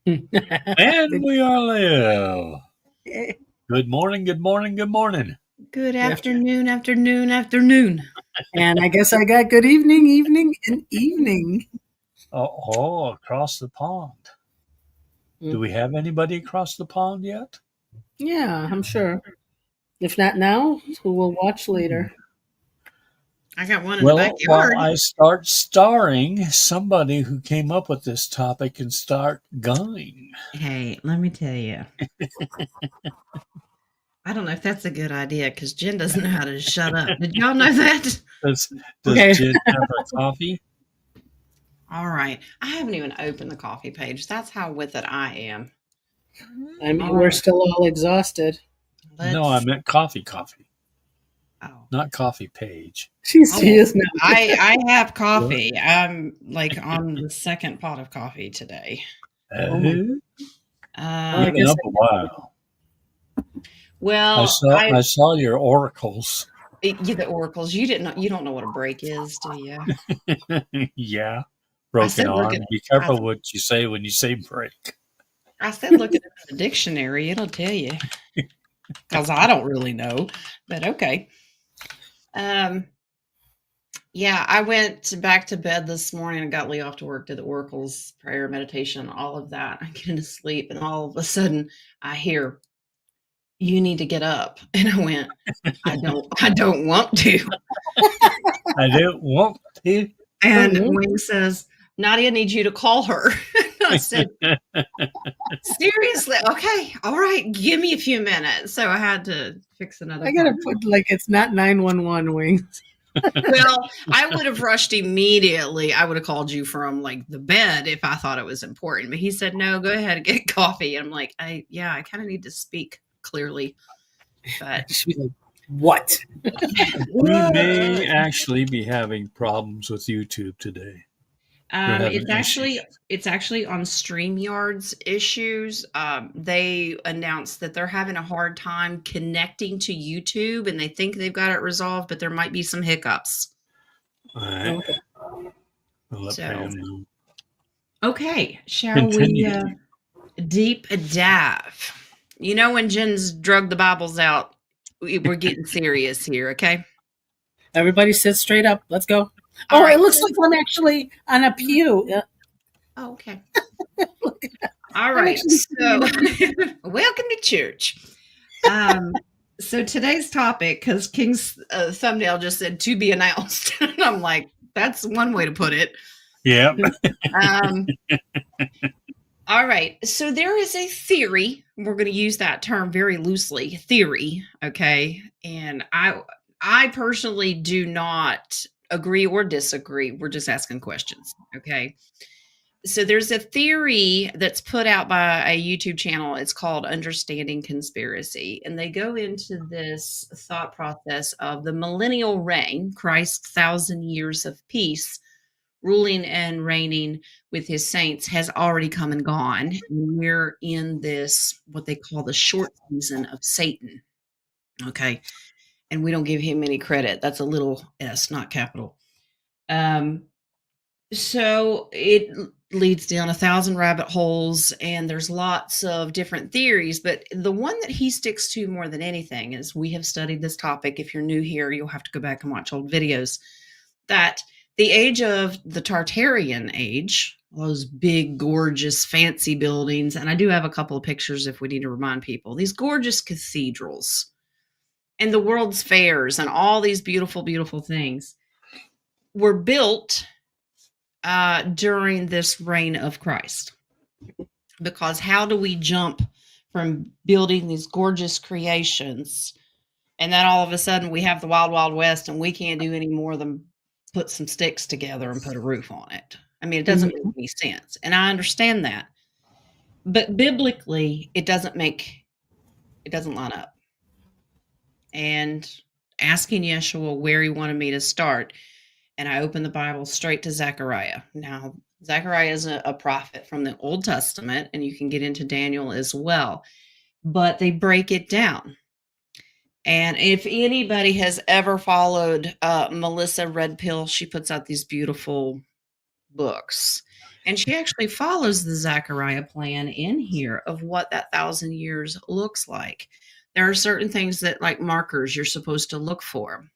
And we are live. Good morning, good morning, good morning. Good afternoon, afternoon. And I guess I got good evening, and evening. Oh, across the pond. Do we have anybody across the pond yet? Yeah, I'm sure. If not now, who will watch later? I got one in the Well, backyard. while I start starring, somebody who came up with this topic can start going. Hey, let me tell you. I don't know if that's a good idea because Jen doesn't know how to shut up. Did y'all know that? Does Okay. Jen have her coffee? All right. I haven't even opened the coffee page. That's how with it I am. I mean, we're still all exhausted. No, I meant coffee. Oh. Not coffee page. She is now. I have coffee. I'm like on the second pot of coffee today. Oh my. You've I been guess up a while. Well, I saw your oracles. the oracles. You don't know what a break is, do you? Yeah. Broken arm. Be careful what you say when you say break. I said look at the dictionary. It'll tell you. Because I don't really know. But okay. Yeah, I went back to bed this morning and got Lee off to work, did the oracles, prayer, meditation, all of that. I get into sleep, and all of a sudden I hear, "You need to get up." And I went, I don't want to. I don't want to. And Wing says, "Nadia needs you to call her." I said, "Seriously? Okay, all right, give me a few minutes." So I had to fix another. I gotta put it's not 911 Wings. Well, I would have rushed immediately. I would have called you from like the bed if I thought it was important. But he said, "No, go ahead and get coffee." And I'm like, I kind of need to speak clearly. But she's like, what? We may actually be having problems with YouTube today. It's actually on StreamYard's issues. They announced that they're having a hard time connecting to YouTube, and they think they've got it resolved, but there might be some hiccups. All right. Okay. Okay, shall we deep dive? You know, when Jen's drug the Bibles out, we're getting serious here, okay? Everybody sit straight up. Let's go. All right. It looks like I'm actually on a pew. Yeah. Oh, okay. All right. So, welcome to church. So today's topic, because King's thumbnail just said "to be announced," and I'm like, that's one way to put it. Yeah. All right. So there is a theory. We're going to use that term very loosely. Theory. Okay. And I personally do not agree or disagree. We're just asking questions. Okay. So there's a theory that's put out by a YouTube channel. It's called Understanding Conspiracy. And they go into this thought process of the millennial reign, Christ's 1,000 years of peace, ruling and reigning with his saints, has already come and gone. And we're in this, what they call the short season of Satan. Okay. And we don't give him any credit. That's a little s, not capital. So it leads down 1,000 rabbit holes, and there's lots of different theories, but the one that he sticks to more than anything is, we have studied this topic. If you're new here, you'll have to go back and watch old videos, that the age of the Tartarian age, those big, gorgeous, fancy buildings, and I do have a couple of pictures if we need to remind people, these gorgeous cathedrals and the World's Fairs and all these beautiful, beautiful things were built during this reign of Christ. Because how do we jump from building these gorgeous creations, and then all of a sudden we have the Wild Wild West and we can't do any more than put some sticks together and put a roof on it? I mean, it doesn't make any sense. And I understand that. But biblically, it doesn't line up. And asking Yeshua where he wanted me to start, and I opened the Bible straight to Zechariah. Now, Zechariah is a prophet from the Old Testament, and you can get into Daniel as well. But they break it down. And if anybody has ever followed Melissa Red Pill, she puts out these beautiful books. And she actually follows the Zechariah plan in here of what that 1,000 years looks like. There are certain things that, like markers, you're supposed to look for.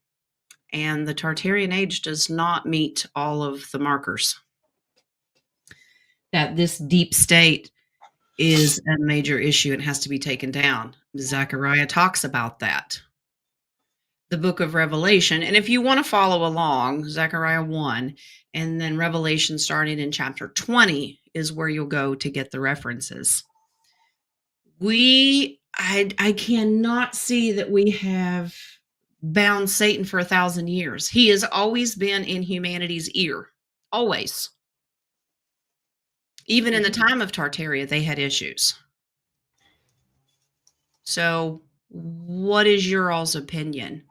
And the Tartarian age does not meet all of the markers. That this deep state is a major issue and has to be taken down. Zechariah talks about that. The book of Revelation, and if you want to follow along, Zechariah 1, and then Revelation starting in chapter 20 is where you'll go to get the references. I cannot see that we have bound Satan for 1,000 years. He has always been in humanity's ear. Always. Even in the time of Tartaria, they had issues. So, what is your all's opinion?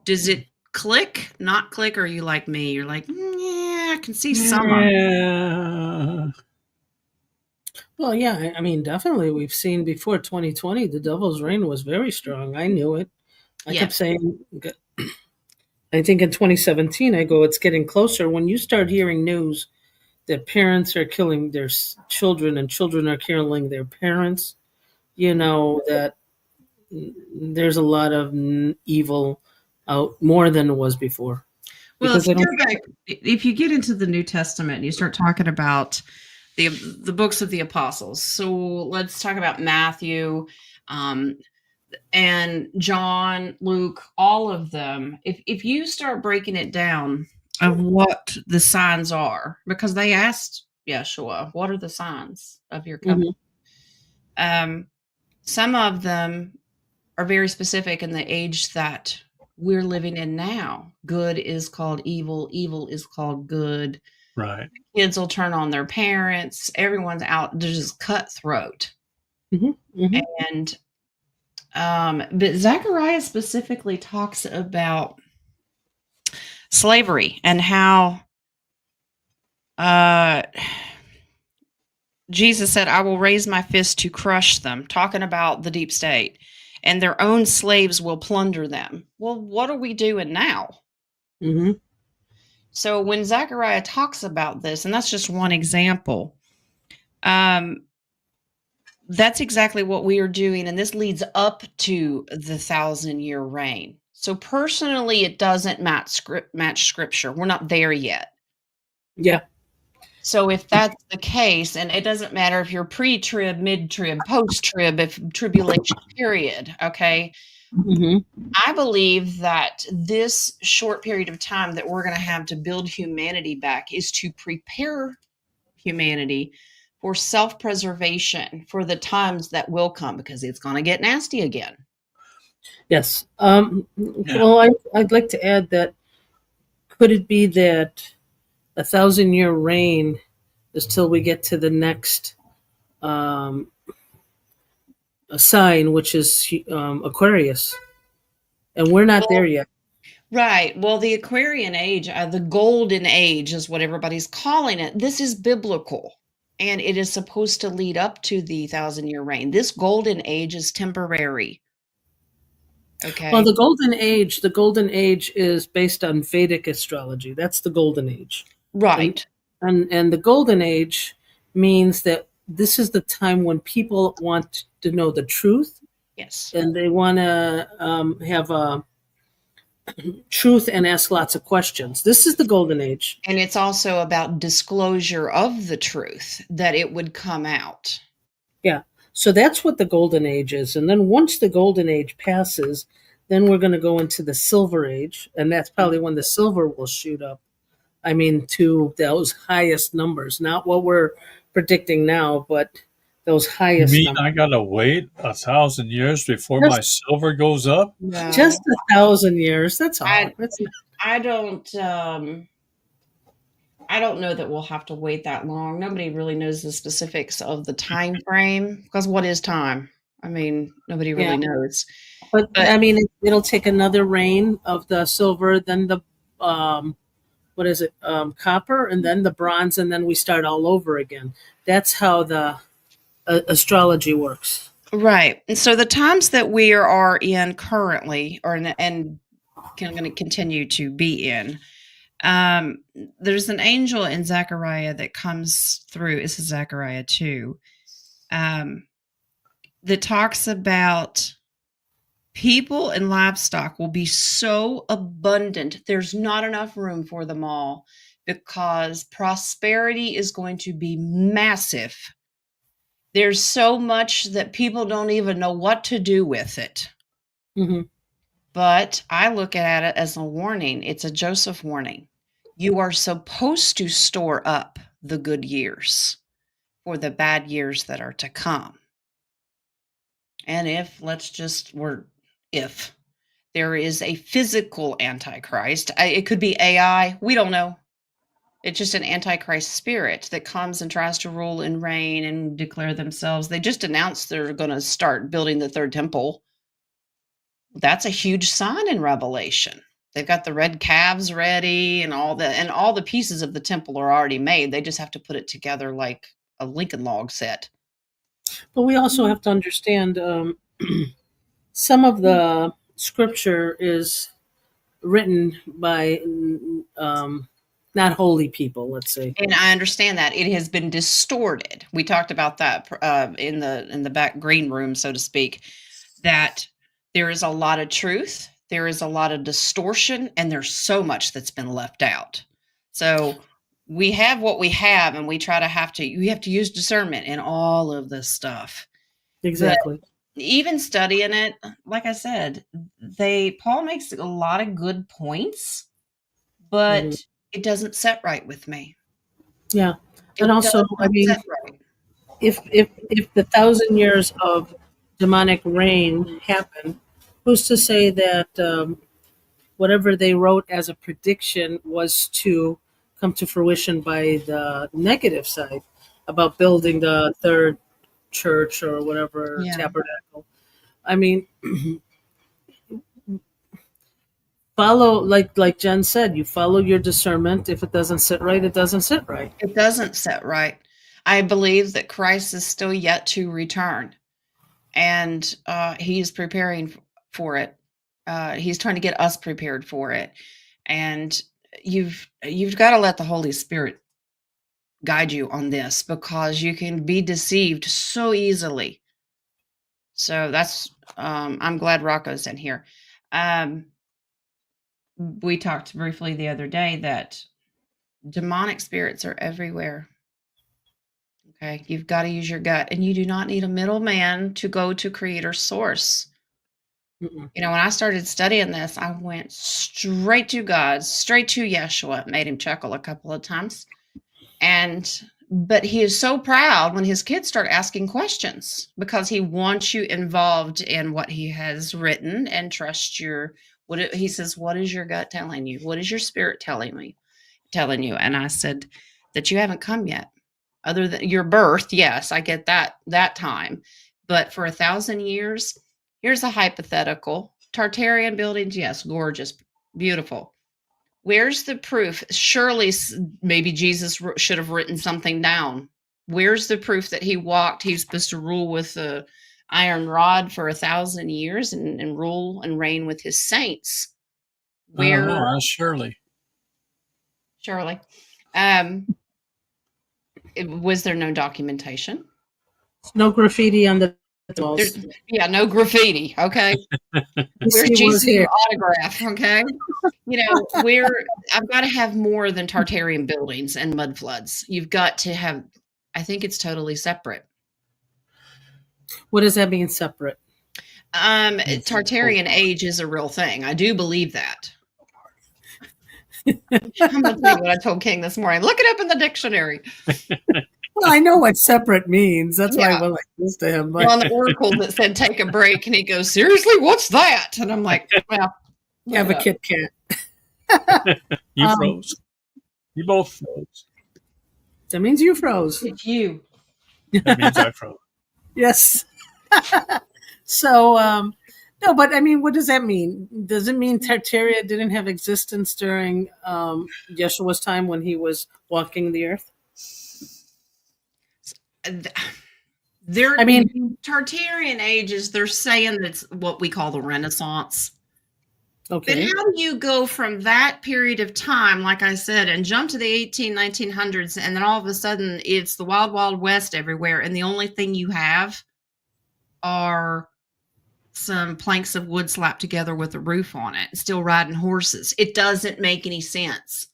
Does it click, not click, or are you like me? You're like, yeah, I can see some of it. Yeah. Well, yeah, I mean, definitely. We've seen before 2020, the devil's reign was very strong. I knew it. I Yeah. kept saying, I think in 2017, I go, it's getting closer. When you start hearing news that parents are killing their children and children are killing their parents, you know that there's a lot of evil out more than it was before. Well, Because if I you don't. go back, if you get into the New Testament and you start talking about the books of the apostles, so let's talk about Matthew, and John, Luke, all of them. If you start breaking it down of what the signs are, because they asked Yeshua, "What are the signs of your coming?" Some of them are very specific in the age that we're living in now. Good is called evil, evil is called good. Right. Kids will turn on their parents. Everyone's out. They're just cutthroat. And but Zechariah specifically talks about slavery and how Jesus said, "I will raise my fist to crush them," talking about the deep state, and their own slaves will plunder them. Well, what are we doing now? So when Zechariah talks about this, and that's just one example, that's exactly what we are doing, and this leads up to the 1,000-year reign. So personally, it doesn't match scripture. We're not there yet. Yeah. So if that's the case, and it doesn't matter if you're pre-trib, mid-trib, post-trib, if tribulation period, okay? I believe that this short period of time that we're going to have to build humanity back is to prepare humanity for self-preservation for the times that will come, because it's going to get nasty again. Yes. Well, I'd like to add that could it be that 1,000-year reign is till we get to the next sign, which is Aquarius, and we're not there yet. Right. Well, the Aquarian age, the golden age is what everybody's calling it. This is biblical, and it is supposed to lead up to the 1,000-year reign. This golden age is temporary. Okay. Well, the golden age is based on Vedic astrology. That's the golden age. Right. And the golden age means that this is the time when people want to know the truth. Yes. And they want to have a truth and ask lots of questions. This is the golden age. And it's also about disclosure of the truth, that it would come out. Yeah. So that's what the golden age is. And then once the golden age passes, then we're going to go into the silver age. And that's probably when the silver will shoot up. I mean, to those highest numbers, not what we're predicting now, but those highest You mean numbers. I gotta wait 1,000 years before my silver goes up? No. Just 1,000 years. That's all. I don't know that we'll have to wait that long. Nobody really knows the specifics of the time frame, because what is time? I mean, nobody really knows. But I mean, it'll take another reign of the silver, then the copper, and then the bronze, and then we start all over again. That's how the astrology works. Right. And so the times that we are in currently, and going to continue to be in, There's an angel in Zechariah that comes through. This is Zechariah 2, that talks about people and livestock will be so abundant. There's not enough room for them all because prosperity is going to be massive. There's so much that people don't even know what to do with it. Mm-hmm. But I look at it as a warning. It's a Joseph warning. You are supposed to store up the good years for the bad years that are to come. And if there is a physical antichrist, it could be AI, we don't know. It's just an antichrist spirit that comes and tries to rule and reign and declare themselves. They just announced they're going to start building the third temple. That's a huge sign in Revelation. They've got the red calves ready and all the pieces of the temple are already made. They just have to put it together like a Lincoln log set. But we also have to understand some of the scripture is written by not holy people, let's say. And I understand that it has been distorted. We talked about that in the back green room, so to speak, that there is a lot of truth, there is a lot of distortion, and there's so much that's been left out. So we have what we have, and we have to use discernment in all of this stuff. Exactly. But even studying it, like I said, Paul makes a lot of good points, but it doesn't set right with me. Yeah. And also, I mean, right. if the 1,000 years of demonic reign happen, who's to say that whatever they wrote as a prediction was to come to fruition by the negative side about building the third church or whatever tabernacle? I mean, follow, like Jen said, you follow your discernment. If it doesn't sit right, it doesn't sit right. It doesn't sit right. I believe that Christ is still yet to return, and he's preparing for it. He's trying to get us prepared for it, and you've got to let the Holy Spirit guide you on this because you can be deceived so easily. So that's I'm glad Rocco's in here. We talked briefly the other day that demonic spirits are everywhere. Okay, you've got to use your gut, and you do not need a middleman to go to Creator Source. Mm-mm. You know, when I started studying this, I went straight to God, straight to Yeshua. Made him chuckle a couple of times, but he is so proud when his kids start asking questions because he wants you involved in what he has written and trust he says, what is your gut telling you? What is your spirit telling you? And I said that you haven't come yet. Other than your birth, yes, I get that time. But for 1,000 years, here's a hypothetical. Tartarian buildings, yes, gorgeous, beautiful. Where's the proof? Surely maybe Jesus should have written something down. Where's the proof that he's supposed to rule with a iron rod for 1,000 years and rule and reign with his saints? Surely. Was there no documentation? No graffiti on the walls. No graffiti. Okay. Where's Jesus' autograph? Okay. You know, I've got to have more than Tartarian buildings and mud floods. You've got to have, I think it's totally separate. What does that mean, separate? Tartarian age is a real thing. I do believe that. I'm going to tell you what I told King this morning. Look it up in the dictionary. Well, I know what separate means. That's why I went like this to him. But on the oracle that said take a break, and he goes, seriously, what's that? And I'm like, well, you have a Kit Kat. You froze. You both froze. That means you froze. It's you. That means I froze. Yes. So, no, but I mean, what does that mean? Does it mean Tartaria didn't have existence during Yeshua's time when he was walking the earth? Tartarian ages, they're saying that's what we call the Renaissance. But Okay. how do you go from that period of time, like I said, and jump to the 1900s, and then all of a sudden it's the wild, wild west everywhere, and the only thing you have are some planks of wood slapped together with a roof on it, still riding horses? It doesn't make any sense.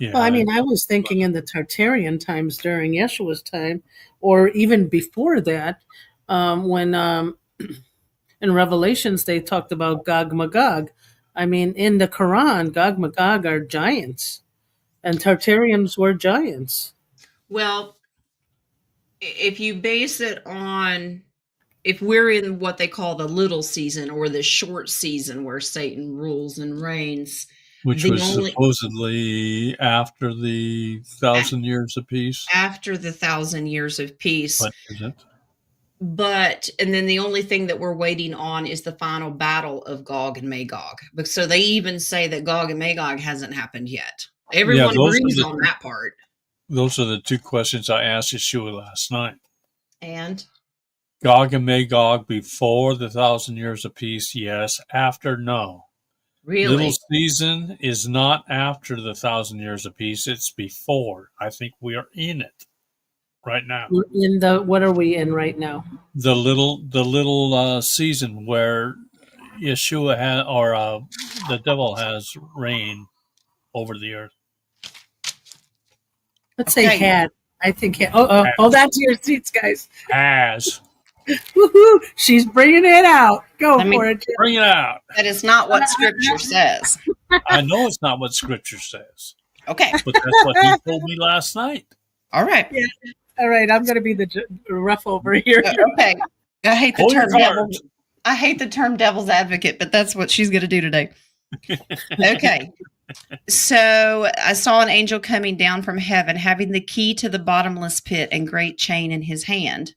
Well, I Yeah. mean, I was thinking in the Tartarian times during Yeshua's time, or even before that, when in Revelations they talked about Gog Magog. I mean, in the Quran, Gog Magog are giants, and Tartarians were giants. Well, if you base it on, if we're in what they call the little season or the short season where Satan rules and reigns, Which the was only supposedly after the 1,000 years of peace. after the 1,000 years of peace. But is it? And then the only thing that we're waiting on is the final battle of Gog and Magog. So they even say that Gog and Magog hasn't happened yet. Yeah, Everyone agrees on that part. those are the two questions I asked Yeshua last night. And Gog and Magog before the 1,000 years of peace, yes. After, no. really, Little season is not after the 1,000 years of peace. It's before. I think we are in it right now. We're in the what are we in right now? The little season where Yeshua the devil has reign over the earth. Let's Okay. say had. I think had. Hold on to your seats, guys. Has. Woohoo! She's bringing it out. Go Let me- for it. Bring it out. that is not what Scripture says. I know it's not what Scripture says, Okay, but that's what he told me last night. all right. All right, I'm going to be the rough over here. Okay, I hate the Hold term your devil. heart. I hate the term devil's advocate, but that's what she's going to do today. Okay. So I saw an angel coming down from heaven, having the key to the bottomless pit and great chain in his hand.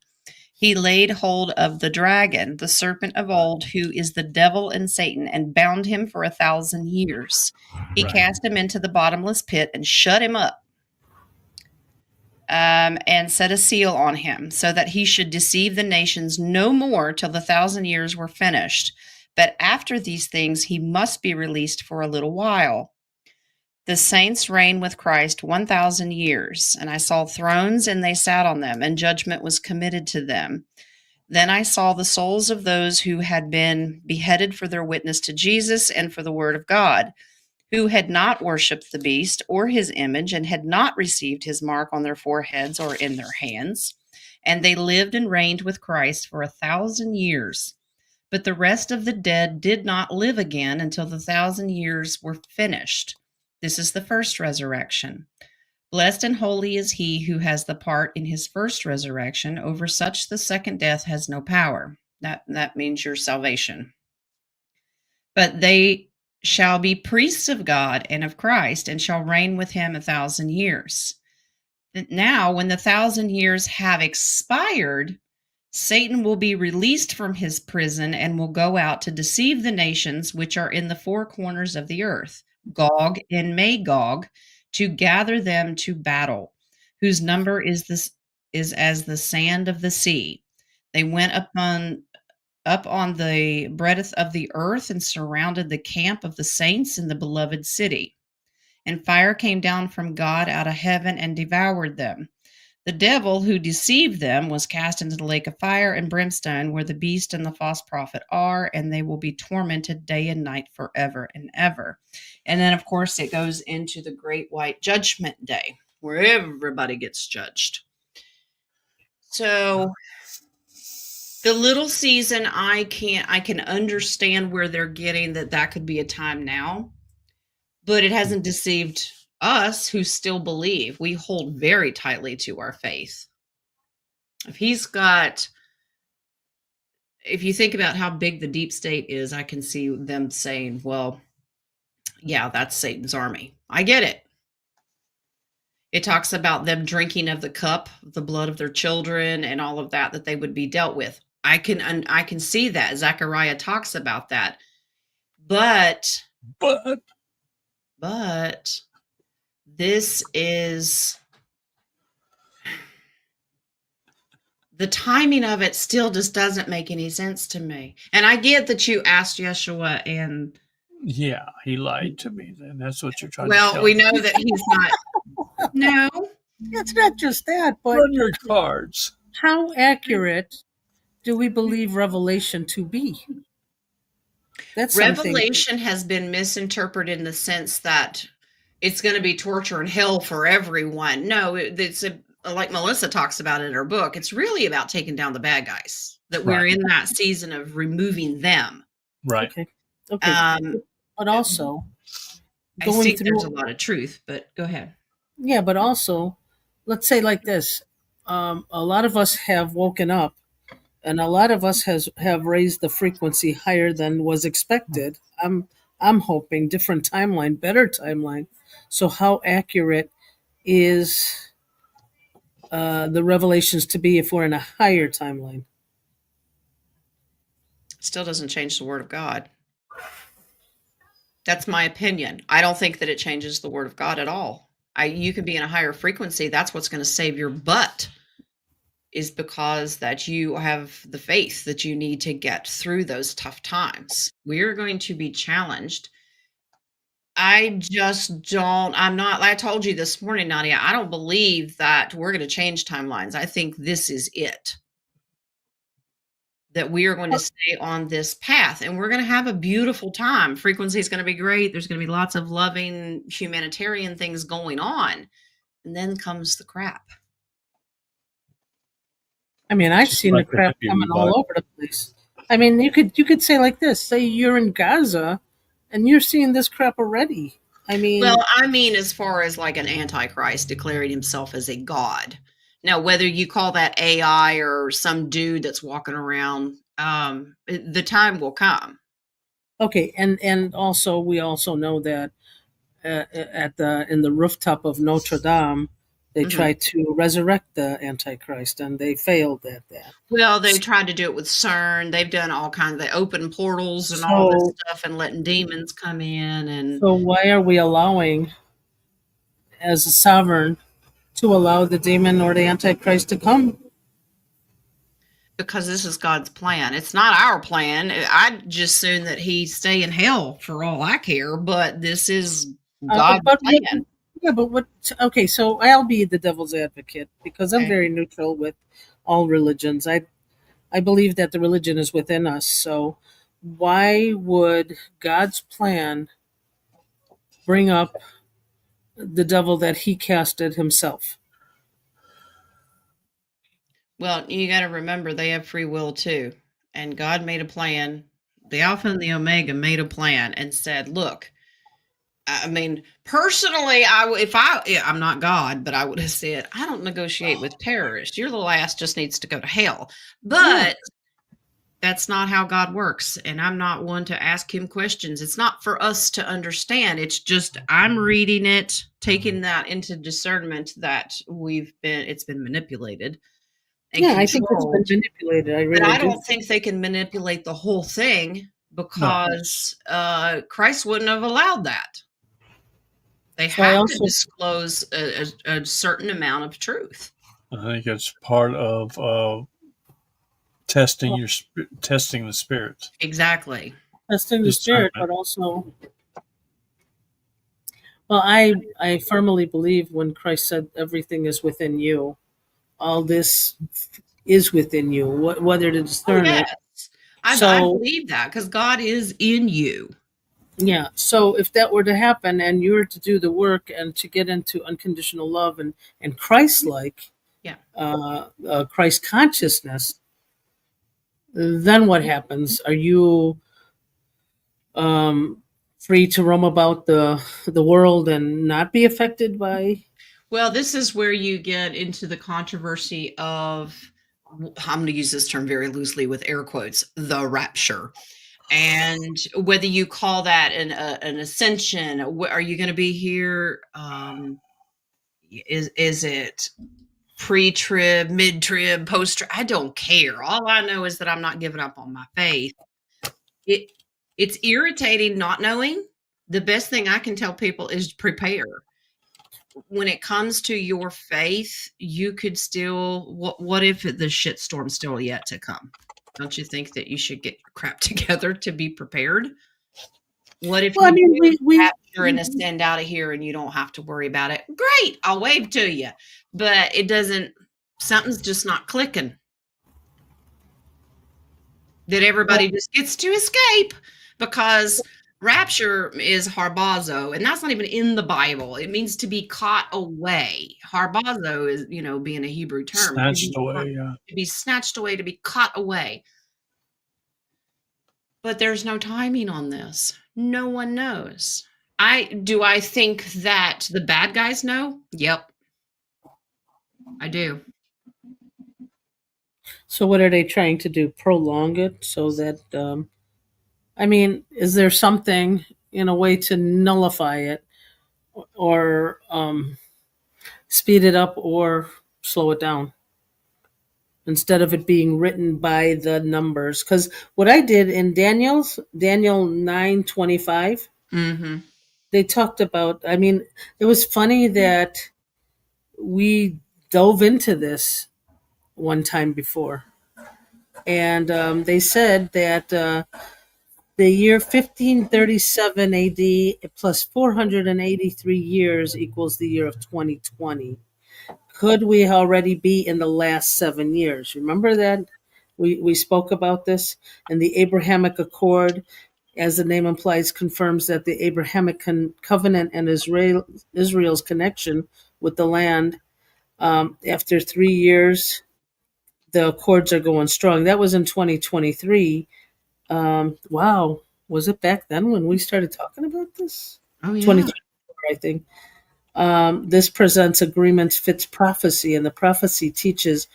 He laid hold of the dragon, the serpent of old, who is the devil and Satan, and bound him for 1,000 years. He Right. cast him into the bottomless pit and shut him up. And set a seal on him, so that he should deceive the nations no more till the 1,000 years were finished. But after these things, he must be released for a little while. The saints reign with Christ 1,000 years, and I saw thrones, and they sat on them, and judgment was committed to them. Then I saw the souls of those who had been beheaded for their witness to Jesus and for the word of God, who had not worshipped the beast or his image, and had not received his mark on their foreheads or in their hands. And they lived and reigned with Christ for 1,000 years. But the rest of the dead did not live again until the 1,000 years were finished. This is the first resurrection. Blessed and holy is he who has the part in his first resurrection. Over such the second death has no power. That means your salvation. But they shall be priests of God and of Christ, and shall reign with him 1,000 years. Now, when the 1,000 years have expired, Satan will be released from his prison and will go out to deceive the nations which are in the four corners of the earth, Gog and Magog, to gather them to battle, whose number is as the sand of the sea. They went up on the breadth of the earth and surrounded the camp of the saints in the beloved city. And fire came down from God out of heaven and devoured them. The devil who deceived them was cast into the lake of fire and brimstone, where the beast and the false prophet are, and they will be tormented day and night forever and ever. And then, of course, it goes into the great white judgment day, where everybody gets judged. So the little season, I can understand where they're getting that could be a time now, but it hasn't deceived us who still believe. We hold very tightly to our faith. If you think about how big the deep state is, I can see them saying, well, yeah, that's Satan's army. I get it. It talks about them drinking of the cup, the blood of their children, and all of that they would be dealt with. I can see that. Zechariah talks about that. But this is the timing of it still just doesn't make any sense to me. And I get that you asked Yeshua and Yeah, he lied to me. Then that's what you're trying to Well, tell we me. know that he's not. No, It's not just that, but Run your cards. how accurate do we believe Revelation to be? That's something. Revelation has been misinterpreted in the sense that it's going to be torture and hell for everyone. No, it's like Melissa talks about in her book. It's really about taking down the bad guys. That we're Right. in that season of removing them. Right. Okay. Um, But also I going think there's a through, lot of truth, but go ahead. yeah, but also, let's say like this: a lot of us have woken up, and a lot of us have raised the frequency higher than was expected. I'm hoping different timeline, better timeline. So how accurate is the revelations to be if we're in a higher timeline? Still doesn't change the word of God. That's my opinion. I don't think that it changes the word of God at all. You can be in a higher frequency. That's what's going to save your butt, is because that you have the faith that you need to get through those tough times. We're going to be challenged. I just don't, I'm not, like I told you this morning, Nadia, I don't believe that we're going to change timelines. I think this is it. That we are going to stay on this path and we're going to have a beautiful time. Frequency is going to be great. There's going to be lots of loving humanitarian things going on. And then comes the crap. I mean, I've Just seen the like the crap hippie coming all revival. over the place. I mean, you could say like this: say you're in Gaza, and you're seeing this crap already. I mean, Well, I mean, as far as like an antichrist declaring himself as a god. Now, whether you call that AI or some dude that's walking around, the time will come. okay, and also we also know that at the in the rooftop of Notre Dame, they Mhm. tried to resurrect the Antichrist, and they failed at that. Well, they tried to do it with CERN. They've done all kinds. They open portals and all this So, stuff, and letting demons come in, and so why are we allowing, as a sovereign, to allow the demon or the Antichrist to come? because this is God's plan. It's not our plan. I'd just soon that he stay in hell for all I care. But this is God's But what? plan. Yeah, but what? Okay, so I'll be the devil's advocate because I'm Okay. very neutral with all religions. I believe that the religion is within us. So why would God's plan bring up the devil that He casted Himself? Well, you got to remember they have free will too. And God made a plan. The Alpha and the Omega made a plan and said, look, I mean, personally, I'm not God, but I would have said, I don't negotiate with terrorists. You're the last just needs to go to hell. Yeah. But that's not how God works. And I'm not one to ask him questions. It's not for us to understand. It's just I'm reading it, taking that into discernment that it's been manipulated and Yeah, I think it's been controlled. manipulated. I But really I do. don't think they can manipulate the whole thing No. because Christ wouldn't have allowed that. They So I have to also disclose a certain amount of truth. I think it's part of testing testing the spirit. Exactly. testing the spirit, Discernment. but also, well, I firmly believe when Christ said everything is within you, all this is within you. Whether to Oh, discern it. yes. I So believe that because God is in you. yeah. So if that were to happen, and you were to do the work and to get into unconditional love and Christ like, Yeah. Christ consciousness, then what happens? Are you free to roam about the world and not be affected by? Well, this is where you get into the controversy of, I'm going to use this term very loosely with air quotes, the rapture. And whether you call that an ascension, are you going to be here? Is it pre-trib, mid-trib, post-trib? I don't care. All I know is that I'm not giving up on my faith. It's irritating not knowing. The best thing I can tell people is prepare. When it comes to your faith, you could still, what if the shitstorm's still yet to come? Don't you think that you should get your crap together to be prepared? What if Well, I you mean, do capture and ascend out of here and you don't have to worry about it? Great, I'll wave to you. But it doesn't, something's just not clicking. That everybody just gets to escape because rapture is harbazo, and that's not even in the Bible. It means to be caught away. Harbazo is, being a Hebrew term. Snatched away. Yeah. To be snatched away, to be caught away. But there's no timing on this. No one knows. I think that the bad guys know? Yep. I do. So what are they trying to do? Prolong it so that I mean, is there something in a way to nullify it or speed it up or slow it down instead of it being written by the numbers? Because what I did in Daniel 9:25, Mm-hmm. they talked about. I mean, it was funny that we dove into this one time before, and they said that the year 1537 AD plus 483 years equals the year of 2020. Could we already be in the last 7 years? Remember that we spoke about this, and the Abrahamic Accord, as the name implies, confirms that the Abrahamic covenant and Israel's connection with the land. After 3 years, the accords are going strong. That was in 2023. Wow, was it back then when we started talking about this? Oh, yeah. 2024, I think. This presents agreements fits prophecy, and the prophecy teaches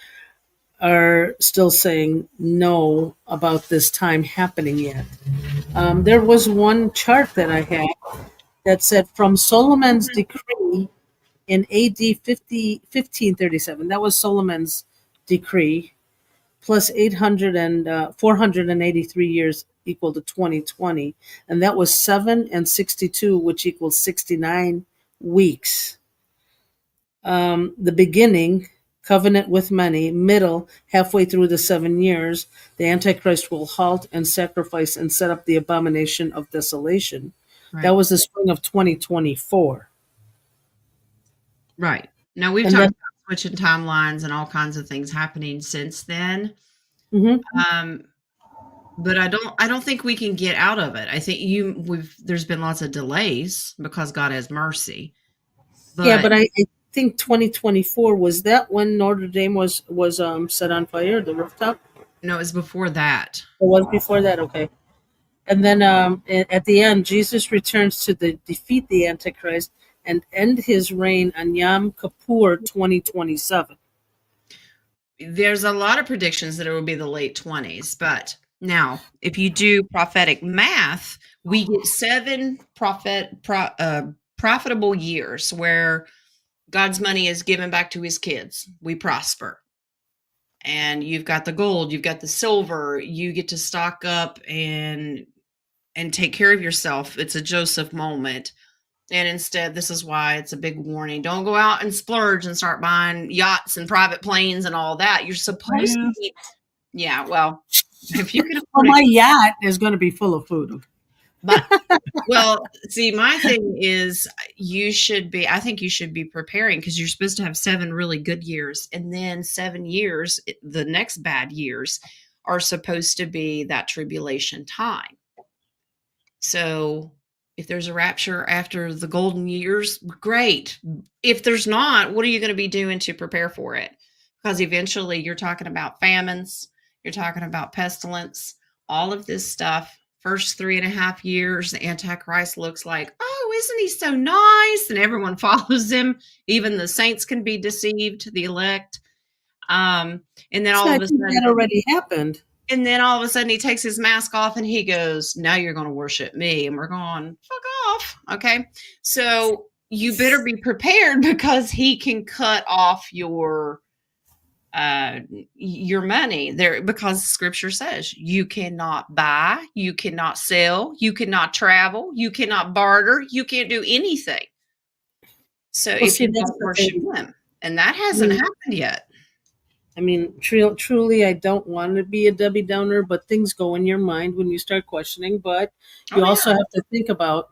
are still saying no about this time happening yet. There was one chart that I had that said from Solomon's decree in AD 1537, that was Solomon's decree, plus 800 and 483 years equal to 2020. And that was 7 and 62, which equals 69 weeks. The beginning, covenant with many, middle, halfway through the 7 years, the Antichrist will halt and sacrifice and set up the abomination of desolation. Right. That was the spring of 2024. Right. Now we've And talked then- about switching timelines and all kinds of things happening since then. Mhm. But I don't think we can get out of it. I think there's been lots of delays because God has mercy. Yeah, but I think 2024 was that when Notre Dame was set on fire, the rooftop. No, it was before that. It was before that, okay. And then at the end, Jesus returns to defeat the Antichrist and end his reign on Yom Kippur 2027. There's a lot of predictions that it will be the late 20s, but now if you do prophetic math, we get 7 profitable years where God's money is given back to his kids. We prosper. And you've got the gold, you've got the silver, you get to stock up and take care of yourself. It's a Joseph moment. And instead, this is why it's a big warning. Don't go out and splurge and start buying yachts and private planes and all that. You're supposed to be. Yeah, well, if you can afford my yacht is going to be full of food. But, well, see, my thing is I think you should be preparing because you're supposed to have 7 really good years. And then 7 years, the next bad years are supposed to be that tribulation time. So if there's a rapture after the golden years, great. If there's not, what are you going to be doing to prepare for it? Because eventually you're talking about famines, you're talking about pestilence, all of this stuff. First 3.5 years, the Antichrist looks like, oh, isn't he so nice? And everyone follows him. Even the saints can be deceived, the elect. And then all of a sudden, that already happened. And then all of a sudden he takes his mask off and he goes, now you're going to worship me. And we're going, fuck off. Okay. So you better be prepared because he can cut off your money there, because scripture says you cannot buy, you cannot sell, you cannot travel, you cannot barter, you can't do anything. So if you don't worship him, and that hasn't happened yet. I mean, truly, I don't want to be a Debbie Downer, but things go in your mind when you start questioning. But you Oh, also yeah. have to think about,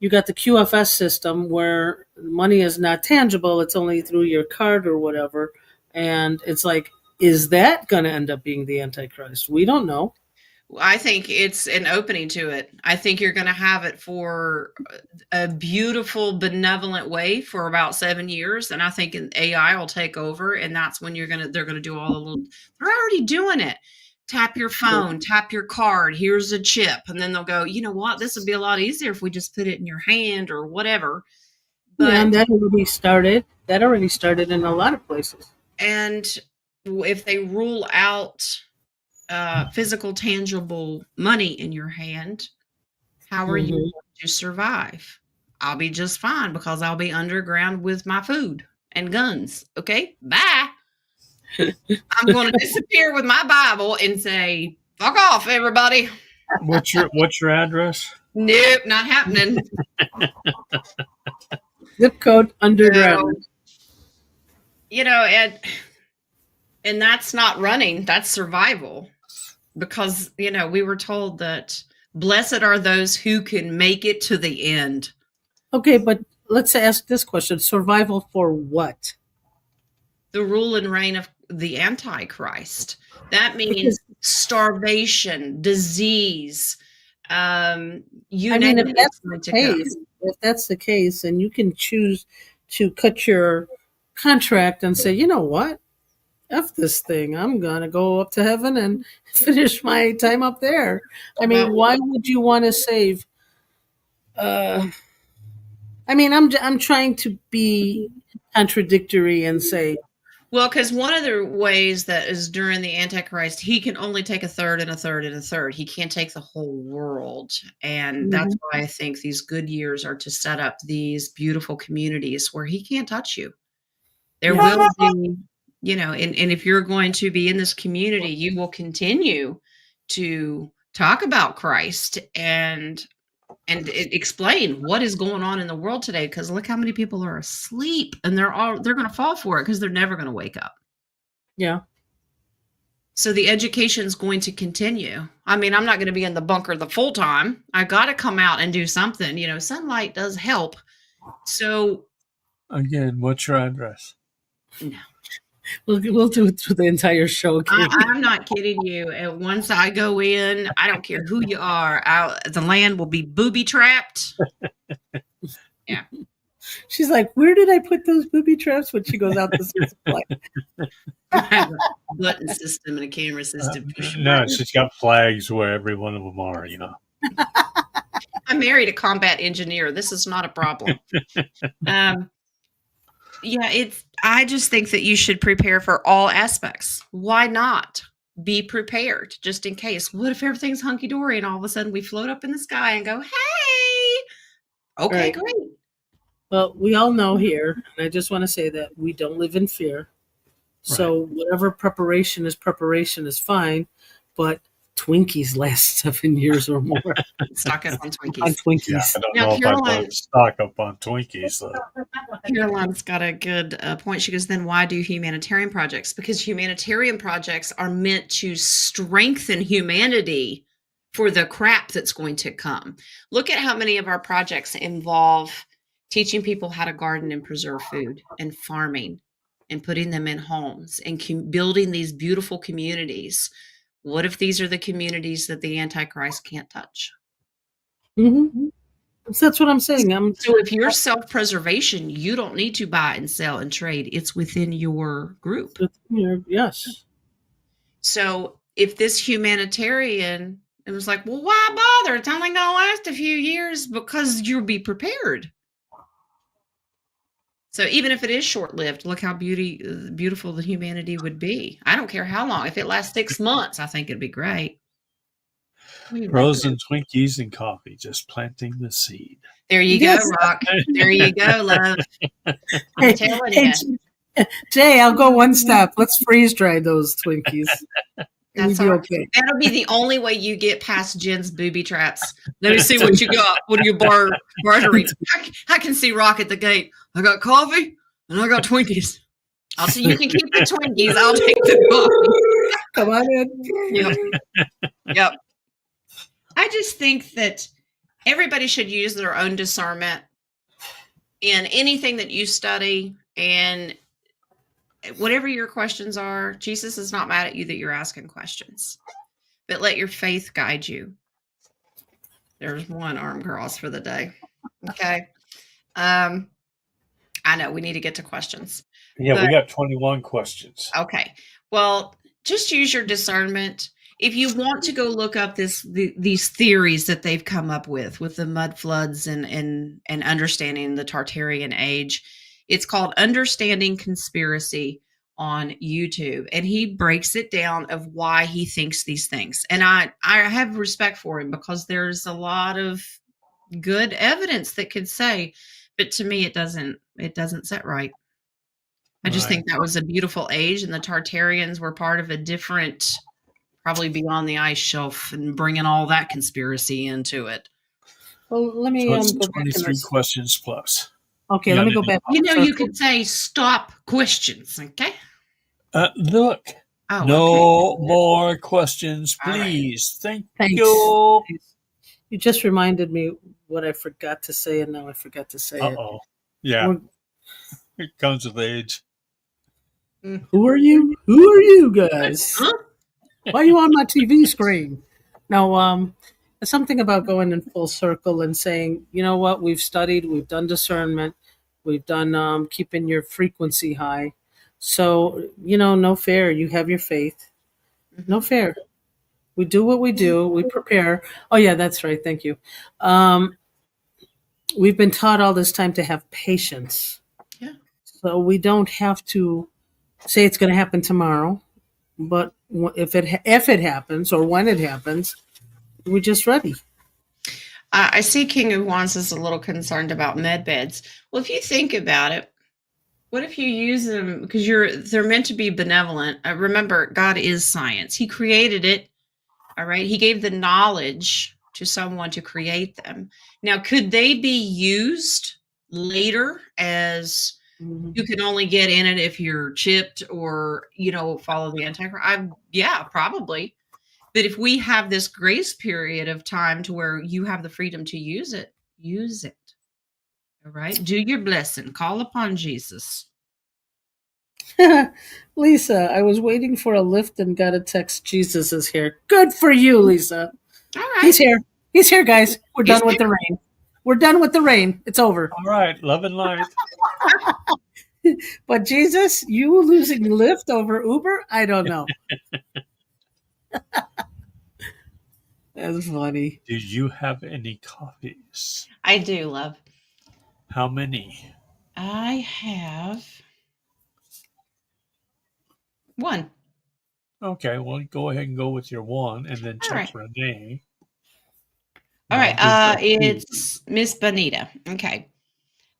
you got the QFS system where money is not tangible, it's only through your card or whatever. And it's like, is that going to end up being the Antichrist? We don't know. I think it's an opening to it. I think you're going to have it for a beautiful, benevolent way for about 7 years, and I think AI will take over, and that's when they're going to do all the little. They're already doing it. Tap your phone, tap your card. Here's a chip, and then they'll go. You know what? This would be a lot easier if we just put it in your hand or whatever. Yeah, and But that already started. That already started in a lot of places. and if they rule out physical, tangible money in your hand, how are you Mhm. going to survive? I'll be just fine because I'll be underground with my food and guns. Okay, bye. I'm going to disappear with my Bible and say, "Fuck off, everybody." What's your address? Nope, not happening. Zip code underground. So, and that's not running. That's survival. Because we were told that blessed are those who can make it to the end. Okay, but let's ask this question: survival for what? The rule and reign of the Antichrist. That means Because starvation, disease, you I name mean, if it, it's that's going the to come. case, and you can choose to cut your contract and say, you know what, F this thing, I'm gonna go up to heaven and finish my time up there. I mean, Well, why would you want to save? Uh, I mean, I'm trying to be contradictory and say, because one of the ways that is during the Antichrist, he can only take a third and a third and a third. He can't take the whole world. And that's mhm, why I think these good years are to set up these beautiful communities where he can't touch you. There yeah, will be, and if you're going to be in this community, you will continue to talk about Christ and explain what is going on in the world today. Because look how many people are asleep, and they're going to fall for it because they're never going to wake up. yeah. So the education is going to continue. I mean, I'm not going to be in the bunker the full time. I got to come out and do something. Sunlight does help. So Again, what's your address? no. We'll do it through the entire show. Okay? I'm not kidding you. And once I go in, I don't care who you are. The land will be booby trapped. Yeah. She's like, where did I put those booby traps when she goes out the supply? I have a button system and a camera system. No, she's got flags where every one of them are. I married a combat engineer. This is not a problem. I just think that you should prepare for all aspects. Why not be prepared just in case? What if everything's hunky dory and all of a sudden we float up in the sky and go, hey, okay, Right. great. Well, we all know here, and I just want to say that we don't live in fear. So whatever preparation is fine, but Twinkies last 7 years or more. Stock up on Twinkies. On Twinkies. Yeah, I don't Now, know if Caroline- I'd stock up on Twinkies. Though. Caroline's got a good point. She goes, then why do humanitarian projects? Because humanitarian projects are meant to strengthen humanity for the crap that's going to come. Look at how many of our projects involve teaching people how to garden and preserve food and farming and putting them in homes and building these beautiful communities. What if these are the communities that the Antichrist can't touch? Mm-hmm. So that's what I'm saying. So if you're self-preservation, you don't need to buy and sell and trade. It's within your group. Yes. So if this humanitarian, it was like, well, why bother? It's only going to last a few years because you'll be prepared. So even if it is short-lived, look how beautiful the humanity would be. I don't care how long. If it lasts 6 months, I think it'd be great. Frozen Twinkies and coffee, just planting the seed. There you go, Rock. There you go, love. I'm telling you. Jay, I'll go one step. Let's freeze dry those Twinkies. That's all okay. That'll be the only way you get past Jen's booby traps. Let me see what you got. What are you bartering? I can see Rock at the gate. I got coffee and I got Twinkies. Also, you can keep the Twinkies. I'll take the coffee. Come on in. Yep. I just think that everybody should use their own discernment in anything that you study, and whatever your questions are. Jesus is not mad at you that you're asking questions, but let your faith guide you. There's one arm cross for the day. Okay. I know we need to get to questions. Yeah, we got 21 questions. Okay. Well, just use your discernment. If you want to go look up these theories that they've come up with the mud floods and understanding the Tartarian age, it's called Understanding Conspiracy on YouTube, and he breaks it down of why he thinks these things. And I have respect for him because there's a lot of good evidence that could say, but to me it doesn't set right. I just think that was a beautiful age, and the Tartarians were part of a different, probably beyond the ice shelf, and bringing all that conspiracy into it. Well, let me So it's go back. 23 questions plus. Okay, let me go back. You could say stop questions, okay? Look. Oh, no more questions, please. Right. Thank you. You just reminded me what I forgot to say, and now I forgot to say it. Yeah. It comes with age. Who are you? Who are you guys? Huh? Why are you on my TV screen? No, it's something about going in full circle and saying, you know what, we've studied, we've done discernment, we've done keeping your frequency high. So, no fear. You have your faith. No fear. We do what we do. We prepare. Oh, yeah, that's right. Thank you. We've been taught all this time to have patience. Yeah. So we don't have to say it's going to happen tomorrow. But if it happens or when it happens, we're just ready. I see King of Wands is a little concerned about med beds. Well, if you think about it, what if you use them because they're meant to be benevolent? Remember, God is science. He created it. All right. He gave the knowledge to someone to create them. Now, could they be used later as you can only get in it if you're chipped or, follow the Antichrist? Yeah, probably. But if we have this grace period of time to where you have the freedom to use it, use it. All right. Do your blessing. Call upon Jesus. Lisa, I was waiting for a lift and got a text. Jesus is here. Good for you, Lisa. All right. He's here. He's here, guys. We're done with the rain. We're done with the rain. It's over. All right. Love and light. But Jesus, you losing Lyft over Uber? I don't know. That's funny. Do you have any coffees? I do, love. How many? I have one. Okay, well, go ahead and go with your one, and then check Renee. All right, it's Miss Bonita. Okay.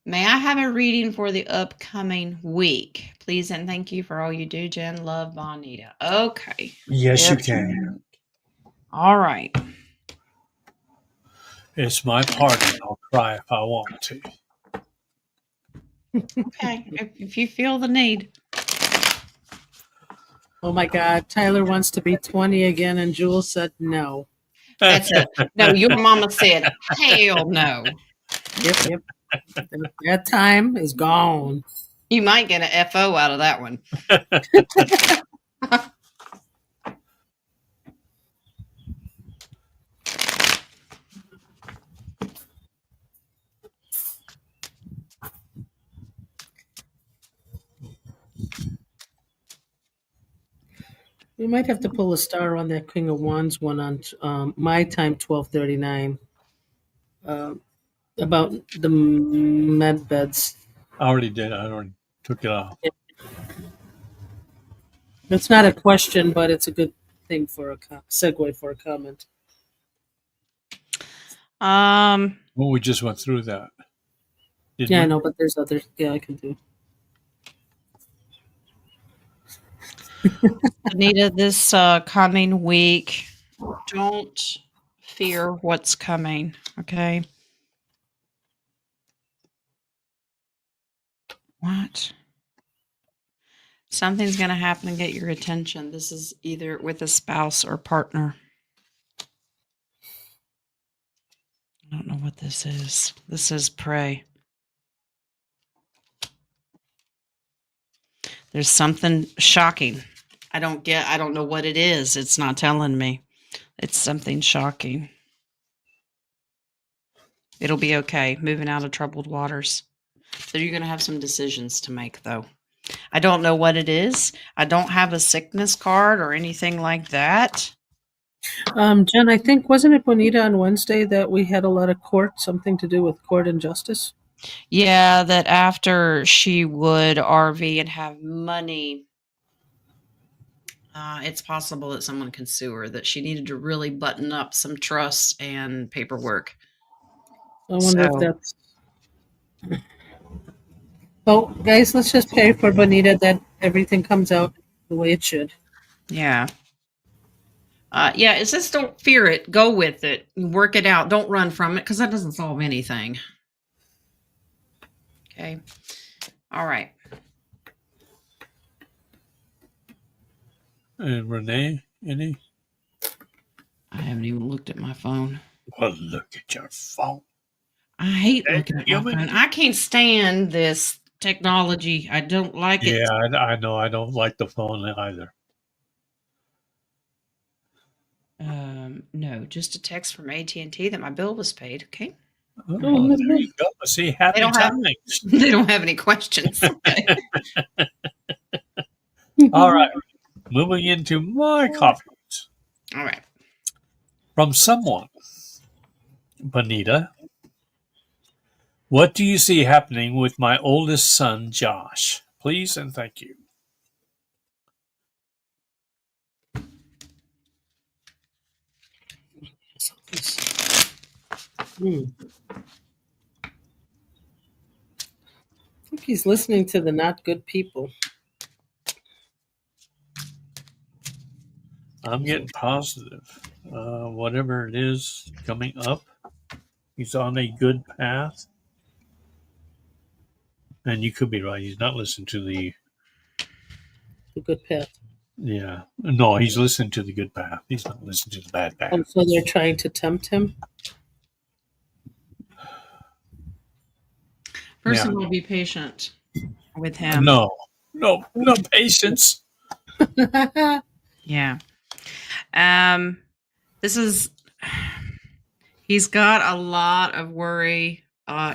May I have a reading for the upcoming week? Please and thank you for all you do, Jen. Love, Bonita. Okay. Yes, you can. All right. It's my party. I'll cry if I want to. Okay, if you feel the need. Oh my God, Tyler wants to be 20 again, and Jules said no. That's it. No, your mama said, hell no. Yep. That time is gone. You might get an FO out of that one. We might have to pull a star on that King of Wands one on my time, 12:39. About the med beds. I already did. I already took it off. It's not a question, but it's a good thing for a segue for a comment. Well, we just went through that. I know, but there's others. Yeah, I can do. Anita, this coming week, don't fear what's coming, okay? What? Something's going to happen and get your attention. This is either with a spouse or partner. I don't know what this is. This is pray. There's something shocking. I don't know what it is. It's not telling me. It's something shocking. It'll be okay. Moving out of troubled waters. So you're going to have some decisions to make, though. I don't know what it is. I don't have a sickness card or anything like that. Jen, I think, wasn't it Bonita on Wednesday that we had a lot of court, something to do with court and justice? Yeah, that after she would RV and have money, it's possible that someone can sue her, that she needed to really button up some trusts and paperwork. I wonder if that's... Oh, guys, let's just pray for Bonita that everything comes out the way it should. Yeah. Yeah, it says don't fear it. Go with it. Work it out. Don't run from it because that doesn't solve anything. Okay. All right. And Renee, any? I haven't even looked at my phone. Well, look at your phone. I hate looking at my phone. I can't stand this technology. I don't like it. Yeah, I know. I don't like the phone either. No, just a text from AT&T that my bill was paid. Okay. Oh, there you go. See, happy times. They don't have any questions. Okay. All right. Moving into my comments. All right. From someone, Bonita, what do you see happening with my oldest son, Josh? Please and thank you. I think he's listening to the not good people. I'm getting positive. Whatever it is coming up, he's on a good path. And you could be right. He's not listening to the good path. Yeah. No, he's listening to the good path. He's not listening to the bad path. So they're trying to tempt him? First of all, be patient with him. No patience. Yeah. He's got a lot of worry,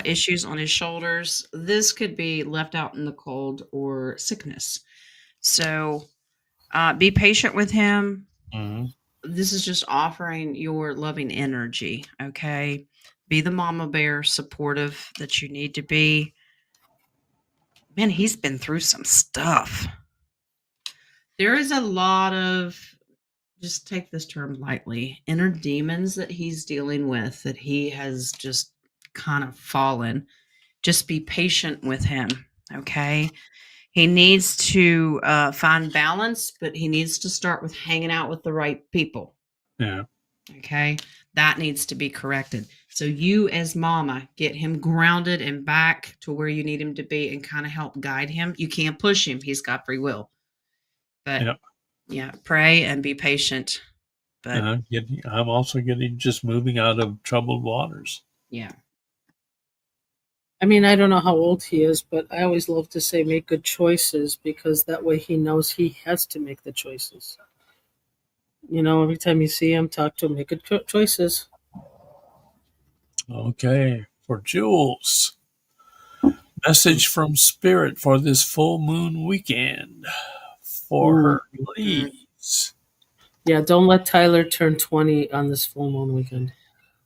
issues on his shoulders. This could be left out in the cold or sickness. So be patient with him. Mm-hmm. This is just offering your loving energy. Okay. Be the mama bear, supportive that you need to be. Man, he's been through some stuff. There is a lot of, just take this term lightly, inner demons that he's dealing with, that he has just kind of fallen. Just be patient with him, okay? He needs to find balance, but he needs to start with hanging out with the right people. Yeah. Okay? That needs to be corrected. So you as mama, get him grounded and back to where you need him to be and kind of help guide him. You can't push him. He's got free will. But yeah, pray and be patient. But I'm also getting just moving out of troubled waters. Yeah. I mean, I don't know how old he is, but I always love to say make good choices because that way he knows he has to make the choices. You know, every time you see him, talk to him, make good choices. Okay. For Jules, message from Spirit for this full moon weekend. For her, please. Yeah, don't let Tyler turn 20 on this full moon weekend.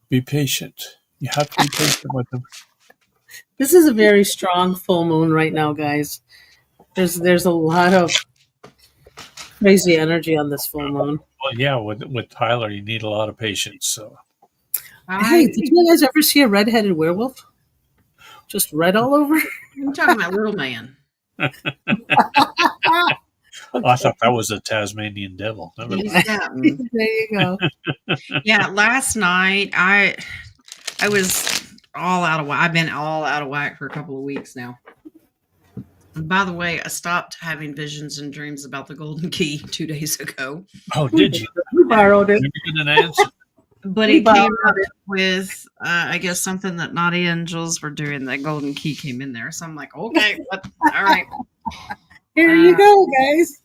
Be patient. You have to be patient with him. This is a very strong full moon right now, guys. There's a lot of crazy energy on this full moon. Well, yeah, with Tyler, you need a lot of patience. So, hey, did you guys ever see a redheaded werewolf? Just red all over? I'm talking about little man. I thought that was a Tasmanian devil. There you go. Yeah, last night I was all out of whack. I've been all out of whack for a couple of weeks now. By the way, I stopped having visions and dreams about the golden key 2 days ago, Oh, did you? We borrowed it. Never get an answer. but We it came borrowed up with, I guess, something that Nadia and Jules were doing. That golden key came in there. So I'm like, okay, all right. Here you go, guys.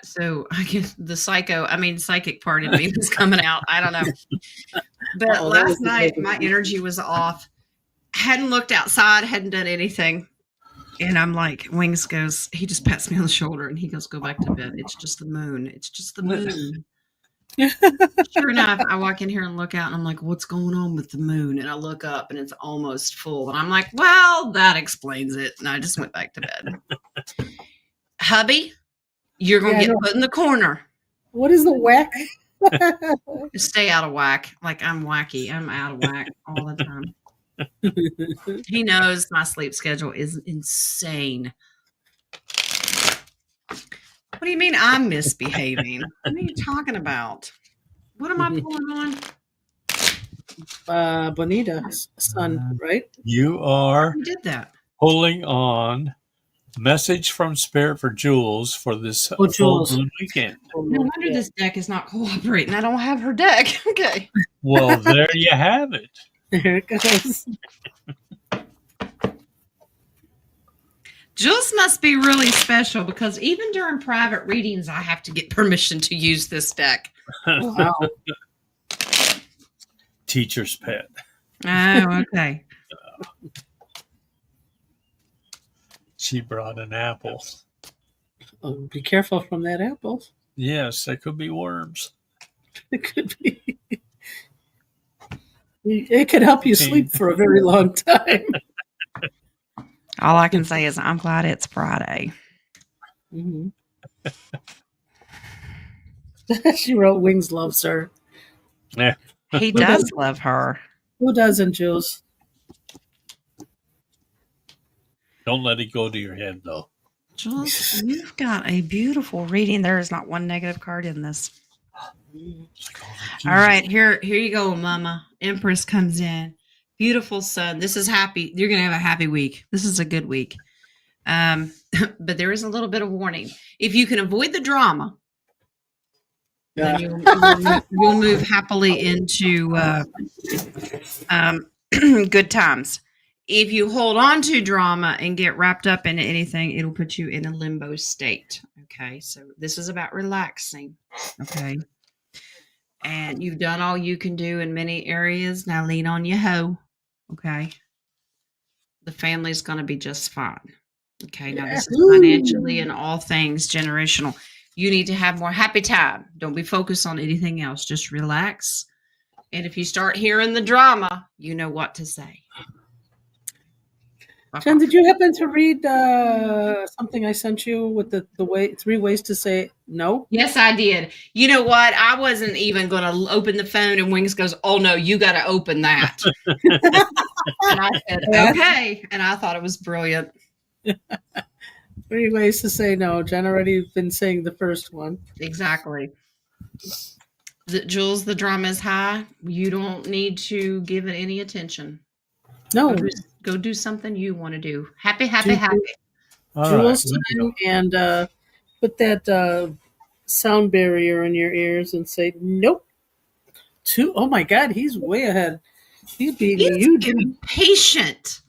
So I guess the psychic part of me was coming out. I don't know. But Oh, that was last the night, golden my key. energy was off. Hadn't looked outside, hadn't done anything. And I'm like, Wings goes, he just pats me on the shoulder and he goes, go back to bed. It's just the moon. It's just the moon. Sure enough, I walk in here and look out and I'm like, what's going on with the moon? And I look up and it's almost full. And I'm like, well, that explains it. And I just went back to bed. Hubby, you're going to Yeah, I get know. put in the corner. What is the whack? Stay out of whack. Like I'm wacky. I'm out of whack all the time. He knows my sleep schedule is insane. What do you mean I'm misbehaving? What are you talking about? What am I pulling on? Bonita's son, right? You are Who did that? pulling on message from Spirit for Jules for this Oh, full Jules. moon weekend. No wonder this deck is not cooperating. I don't have her deck. Okay. Well, there you have it. There it goes. Jules must be really special because even during private readings, I have to get permission to use this deck. Wow. Teacher's pet. Oh, okay. She brought an apple. Oh, be careful from that apple. Yes, there could be worms. It could be. It could help you sleep for a very long time. All I can say is I'm glad it's Friday. Mhm. She wrote Wings loves her. Yeah. He does love her. Who doesn't, Jules? Don't let it go to your head, though. Jules, you've got a beautiful reading. There is not one negative card in this. All right, here you go, Mama. Empress comes in. Beautiful sun. This is happy. You're going to have a happy week. This is a good week. But there is a little bit of warning. If you can avoid the drama, then you'll move happily into good times. If you hold on to drama and get wrapped up into anything, it'll put you in a limbo state. Okay, so this is about relaxing. Okay. And you've done all you can do in many areas. Now lean on your hoe. Okay. The family's going to be just fine. Okay. Now this is financially and all things generational. You need to have more happy time. Don't be focused on anything else. Just relax. And if you start hearing the drama, you know what to say. Jen, did you happen to read something I sent you with the 3 ways to say no? Yes, I did. You know what? I wasn't even going to open the phone, and Wings goes, "Oh no, you got to open that." And I said, "Okay," and I thought it was brilliant. 3 ways to say no. Jen already been saying the first one. Exactly. Jules, the drama is high. You don't need to give it any attention. No. Go do something you want to do. Happy. All Jules right. time, and put that sound barrier in your ears and say nope. Oh my God, he's way ahead. He's beating you, Jen. Patient.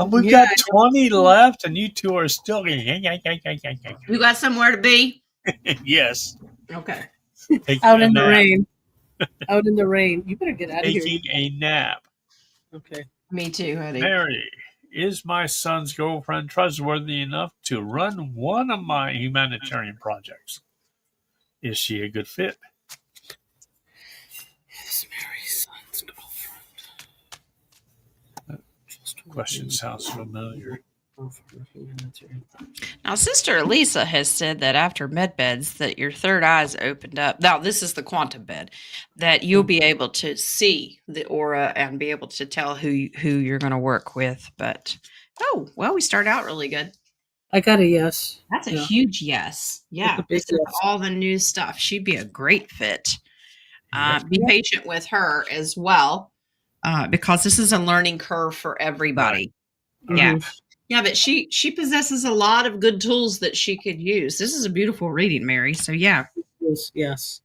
We've Yeah, got 20 left, and you two are still. You got somewhere to be? Yes. Okay. Taking Out a in the nap. rain. Out in the rain. You better get out of here. Taking a nap. Okay. Me too, honey. Mary, is my son's girlfriend trustworthy enough to run one of my humanitarian projects? Is she a good fit? Is Mary's son's girlfriend. Question sounds familiar. Now, Sister Elisa has said that after med beds, that your third eye's opened up. Now, this is the quantum bed, that you'll be able to see the aura and be able to tell who you're going to work with. But we start out really good. I got a yes. That's a Yeah. huge yes. Yeah, That's a big this is yes. all the new stuff. She'd be a great fit. Be patient with her as well, because this is a learning curve for everybody. Yeah. Yeah, but she possesses a lot of good tools that she could use. This is a beautiful reading, Mary. So yeah. Yes.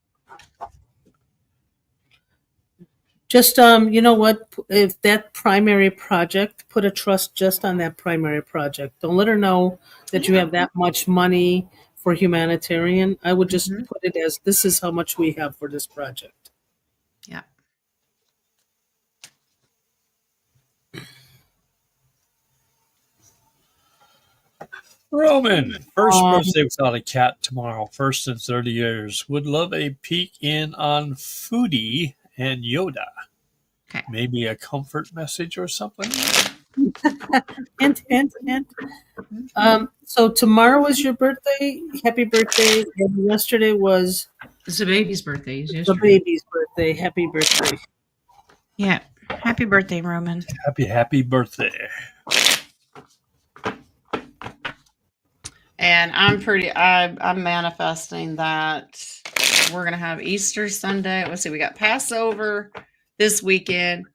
Just you know what? If that primary project, put a trust just on that primary project. Don't let her know that you Yeah. have that much money for humanitarian. I would just Mhm. put it as this is how much we have for this project. Yeah. Roman, first Um, birthday without a cat tomorrow, first in 30 years. Would love a peek in on Foodie and Yoda. Okay. Maybe a comfort message or something? hint, hint, hint. So tomorrow is your birthday. Happy birthday! And yesterday was It's the baby's birthday. It's the yesterday. baby's birthday. Happy birthday! Yeah. Happy birthday, Roman. Happy birthday. And I'm manifesting that we're gonna have Easter Sunday. Let's see, we got Passover this weekend,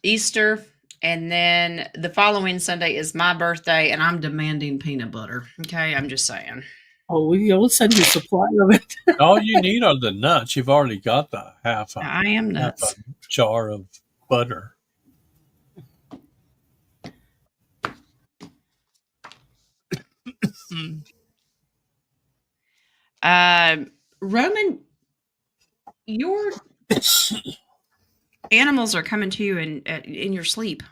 Easter, and then the following Sunday is my birthday, and I'm demanding peanut butter. Okay, I'm just saying. Oh, we'll send you a supply of it. All you need are the nuts. You've already got the half I am a nuts. jar of butter. Roman, your animals are coming to you in your sleep.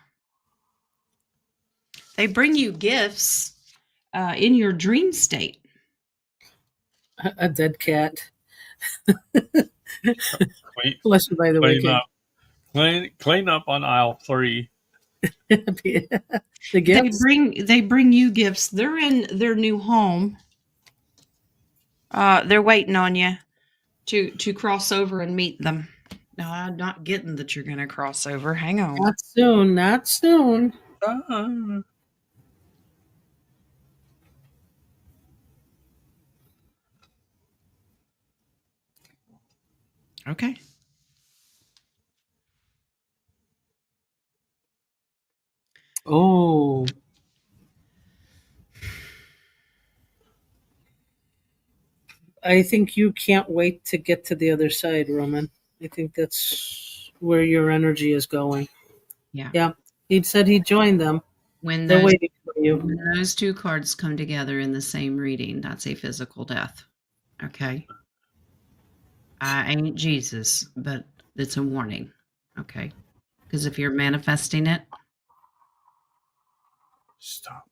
They bring you gifts in your dream state. A dead cat. Clean, Bless you, by the way, clean Kate. up. Clean up on aisle 3. The gifts. They bring you gifts. They're in their new home. They're waiting on you to cross over and meet them. No, I'm not getting that you're gonna cross over. Hang on. Not soon. Not soon. Okay. Oh. I think you can't wait to get to the other side, Roman. I think that's where your energy is going. Yeah. Yeah. He said he joined them. When They're those waiting for you. when those two cards come together in the same reading, that's a physical death. Okay. I ain't Jesus, but it's a warning. Okay. Because if you're manifesting it, Stop.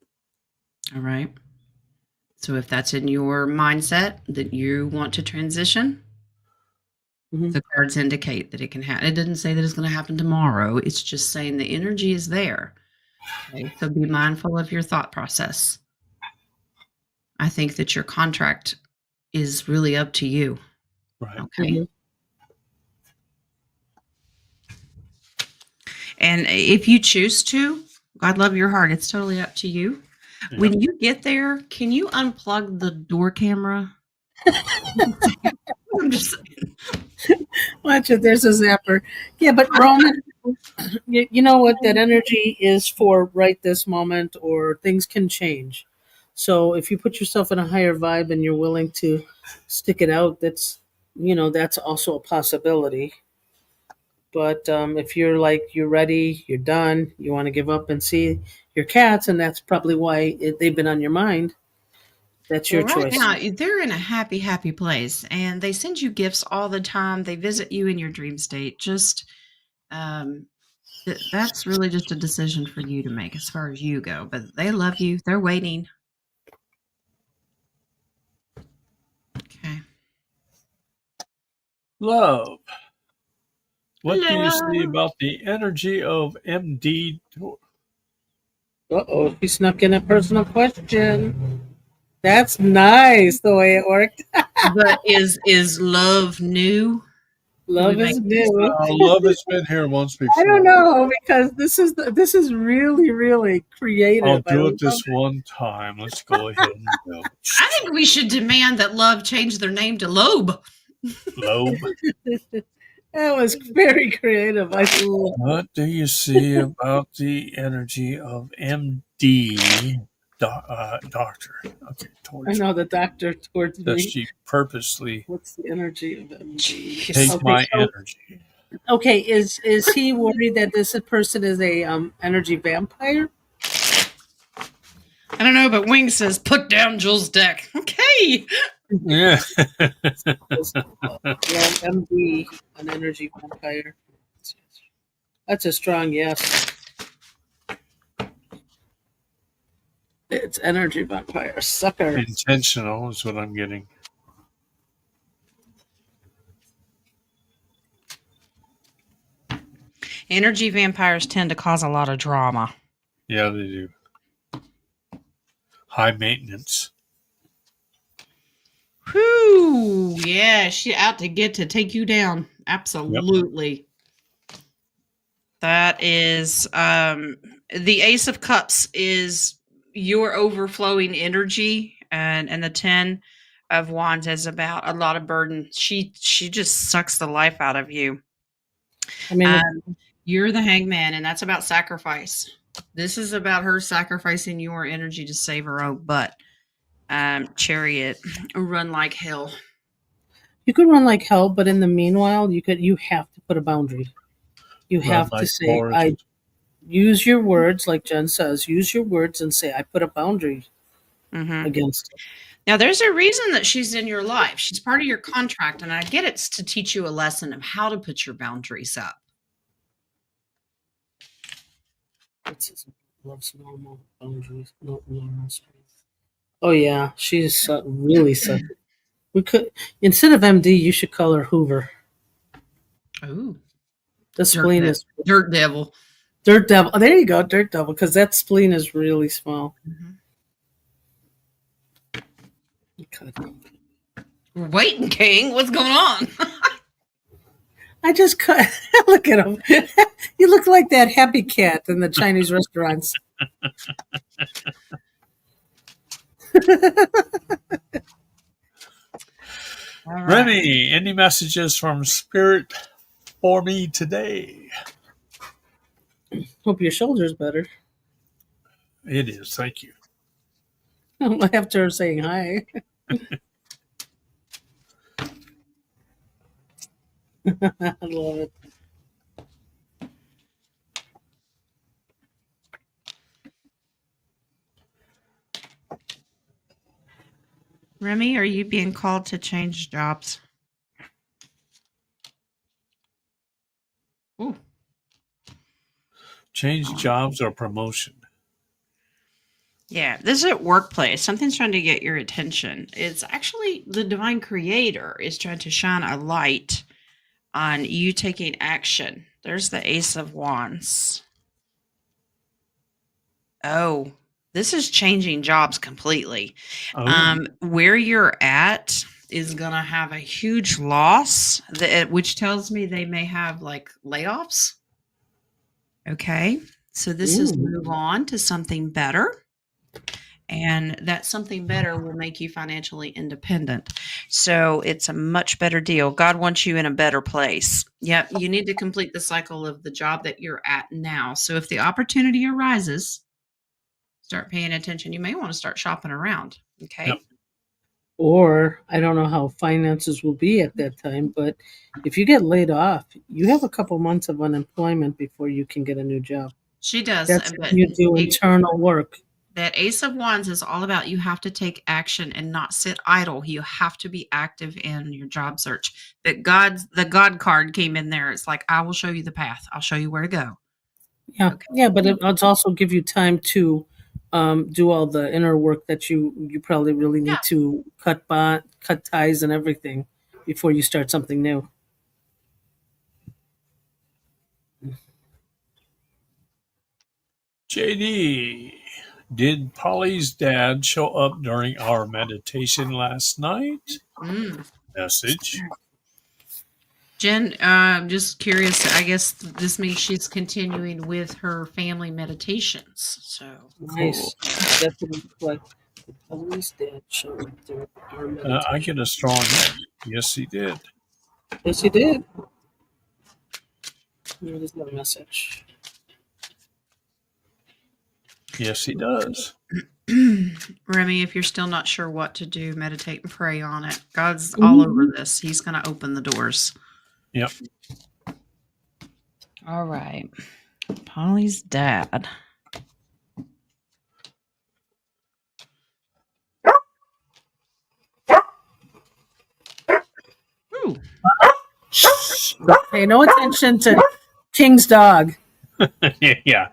all right. So if that's in your mindset that you want to transition, Mhm. the cards indicate that it can happen. It doesn't say that it's going to happen tomorrow. It's just saying the energy is there. Okay. So be mindful of your thought process. I think that your contract is really up to you. Right. Okay. Mhm. And if you choose to, God love your heart. It's totally up to you. Yeah. When you get there, can you unplug the door camera? I'm just saying. Watch it. There's a zapper. Yeah, but Roman, you know what? That energy is for right this moment, or things can change. So if you put yourself in a higher vibe and you're willing to stick it out, that's also a possibility. But if you're like you're ready, you're done, you want to give up and see your cats, and that's probably why they've been on your mind. That's your Well, right choice. now, they're in a happy, happy place, and they send you gifts all the time. They visit you in your dream state. Just that's really just a decision for you to make as far as you go. But they love you. They're waiting. Okay. Love. What do you see Hello. about the energy of MD? Uh-oh, he snuck in a personal question. That's nice the way it worked. But is love new? Can we Love make is this? new. Love has been here once I don't before. know because this is really really creative. I'll I do love it this one time. Let's go ahead and go. I think we should demand that love change their name to Loeb. Lobe. That was very creative. I love it. What do you see about the energy of MD doctor? Okay, I towards know the doctor towards does me. she purposely What's the energy of MD? Jeez. take Okay, my so energy? okay, is he worried that this person is a energy vampire? I don't know, but Wing says, put down Jules' deck. Okay. Yeah. Yeah, MD, an energy vampire. That's a strong yes. It's energy vampire sucker. Intentional is what I'm getting. Energy vampires tend to cause a lot of drama. Yeah, they do. High maintenance. Whew. Yeah, she out to get to take you down. Absolutely. That is the Ace of Cups is your overflowing energy, and the 10 of Wands is about a lot of burden. She just sucks the life out of you. I mean, You're the hangman, and that's about sacrifice. This is about her sacrificing your energy to save her own butt. Chariot, run like hell. you could run like hell, but in the meanwhile, you have to put a boundary. You Run have to like say, Forrest. I use your words, like Jen says, use your words and say, I put a boundary Hmm. against it. Now, there's a reason that she's in your life. She's part of your contract, and I get it's to teach you a lesson of how to put your boundaries up. It says, loves normal boundaries, not normal space. Oh yeah, she's really such. We could instead of MD, you should call her Hoover. Ooh, The spleen is dirt devil. dirt devil. Oh, there you go, dirt devil, because that spleen is really small. Okay. We're waiting, King. What's going on? I just cut. Look at him. You look like that happy cat in the Chinese restaurants. All right. Remy, any messages from Spirit for me today? Hope your shoulder's better. It is. Thank you. After saying hi. I love it. Remy, are you being called to change jobs? Ooh. Change jobs or promotion. Yeah, this is at workplace. Something's trying to get your attention. It's actually the divine creator is trying to shine a light on you taking action. There's the Ace of Wands. Oh, this is changing jobs completely. Oh, Where you're at is going to have a huge loss, which tells me they may have like layoffs. Okay. So this is Ooh. move on to something better. And that something better will make you financially independent. So it's a much better deal. God wants you in a better place. Yep. You need to complete the cycle of the job that you're at now. So if the opportunity arises, start paying attention. You may want to start shopping around. Okay. Yep. Or I don't know how finances will be at that time, but if you get laid off, you have a couple months of unemployment before you can get a new job. She does. That's But when you do internal work. that Ace of Wands is all about you have to take action and not sit idle. You have to be active in your job search. But the God card came in there. It's like, I will show you the path. I'll show you where to go. Yeah, Okay. yeah, but it's also give you time to do all the inner work that you probably really need to cut ties and everything before you start something new. JD, did Polly's dad show up during our meditation last night? Message. Jen, I'm just curious. I guess this means she's continuing with her family meditations. So Nice. That's what it looks like. Polly's dad showed up during our meditation. I get a strong yes. Yes, he did. Yes, he did. Here is the message. Yes, he does. Remy, if you're still not sure what to do, meditate and pray on it. God's all over this. He's going to open the doors. Yep. All right. Polly's dad. Ooh. Pay no attention to King's dog. Yeah.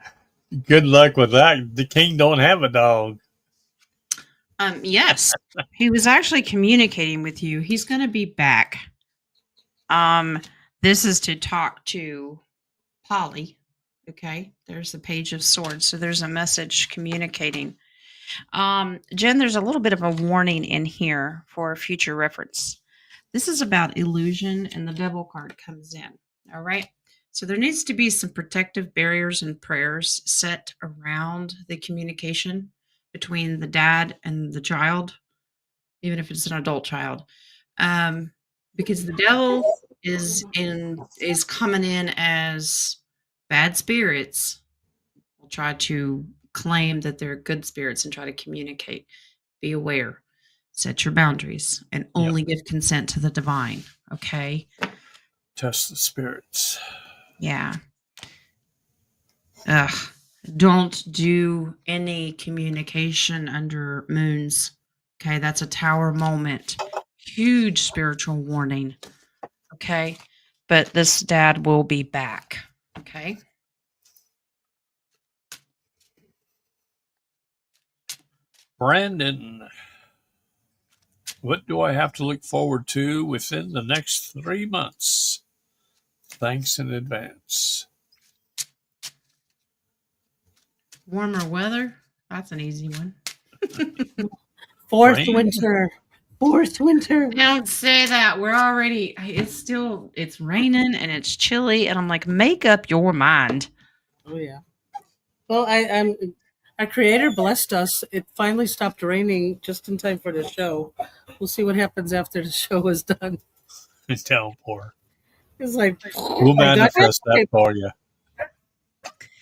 Good luck with that. The king don't have a dog. Yes. He was actually communicating with you. He's going to be back. This is to talk to Polly. Okay. There's the Page of Swords. So there's a message communicating. Jen, there's a little bit of a warning in here for future reference. This is about illusion, and the Devil card comes in. All right. So there needs to be some protective barriers and prayers set around the communication between the dad and the child, even if it's an adult child, because the devil is coming in as bad spirits. Will try to claim that they're good spirits and try to communicate. Be aware. Set your boundaries and only give consent to the divine. Okay. Test the spirits. Yeah. Ugh. Don't do any communication under moons. Okay. That's a tower moment. Huge spiritual warning. Okay. But this dad will be back. Okay. Brandon, what do I have to look forward to within the next 3 months? Thanks in advance. Warmer weather. That's an easy one. Fourth Rain? winter. Fourth winter. Don't say that. We're already, it's raining and it's chilly. And I'm like, make up your mind. Oh yeah. Well, our creator blessed us. It finally stopped raining just in time for the show. We'll see what happens after the show is done. Downpour. It's like We'll manifest that for you.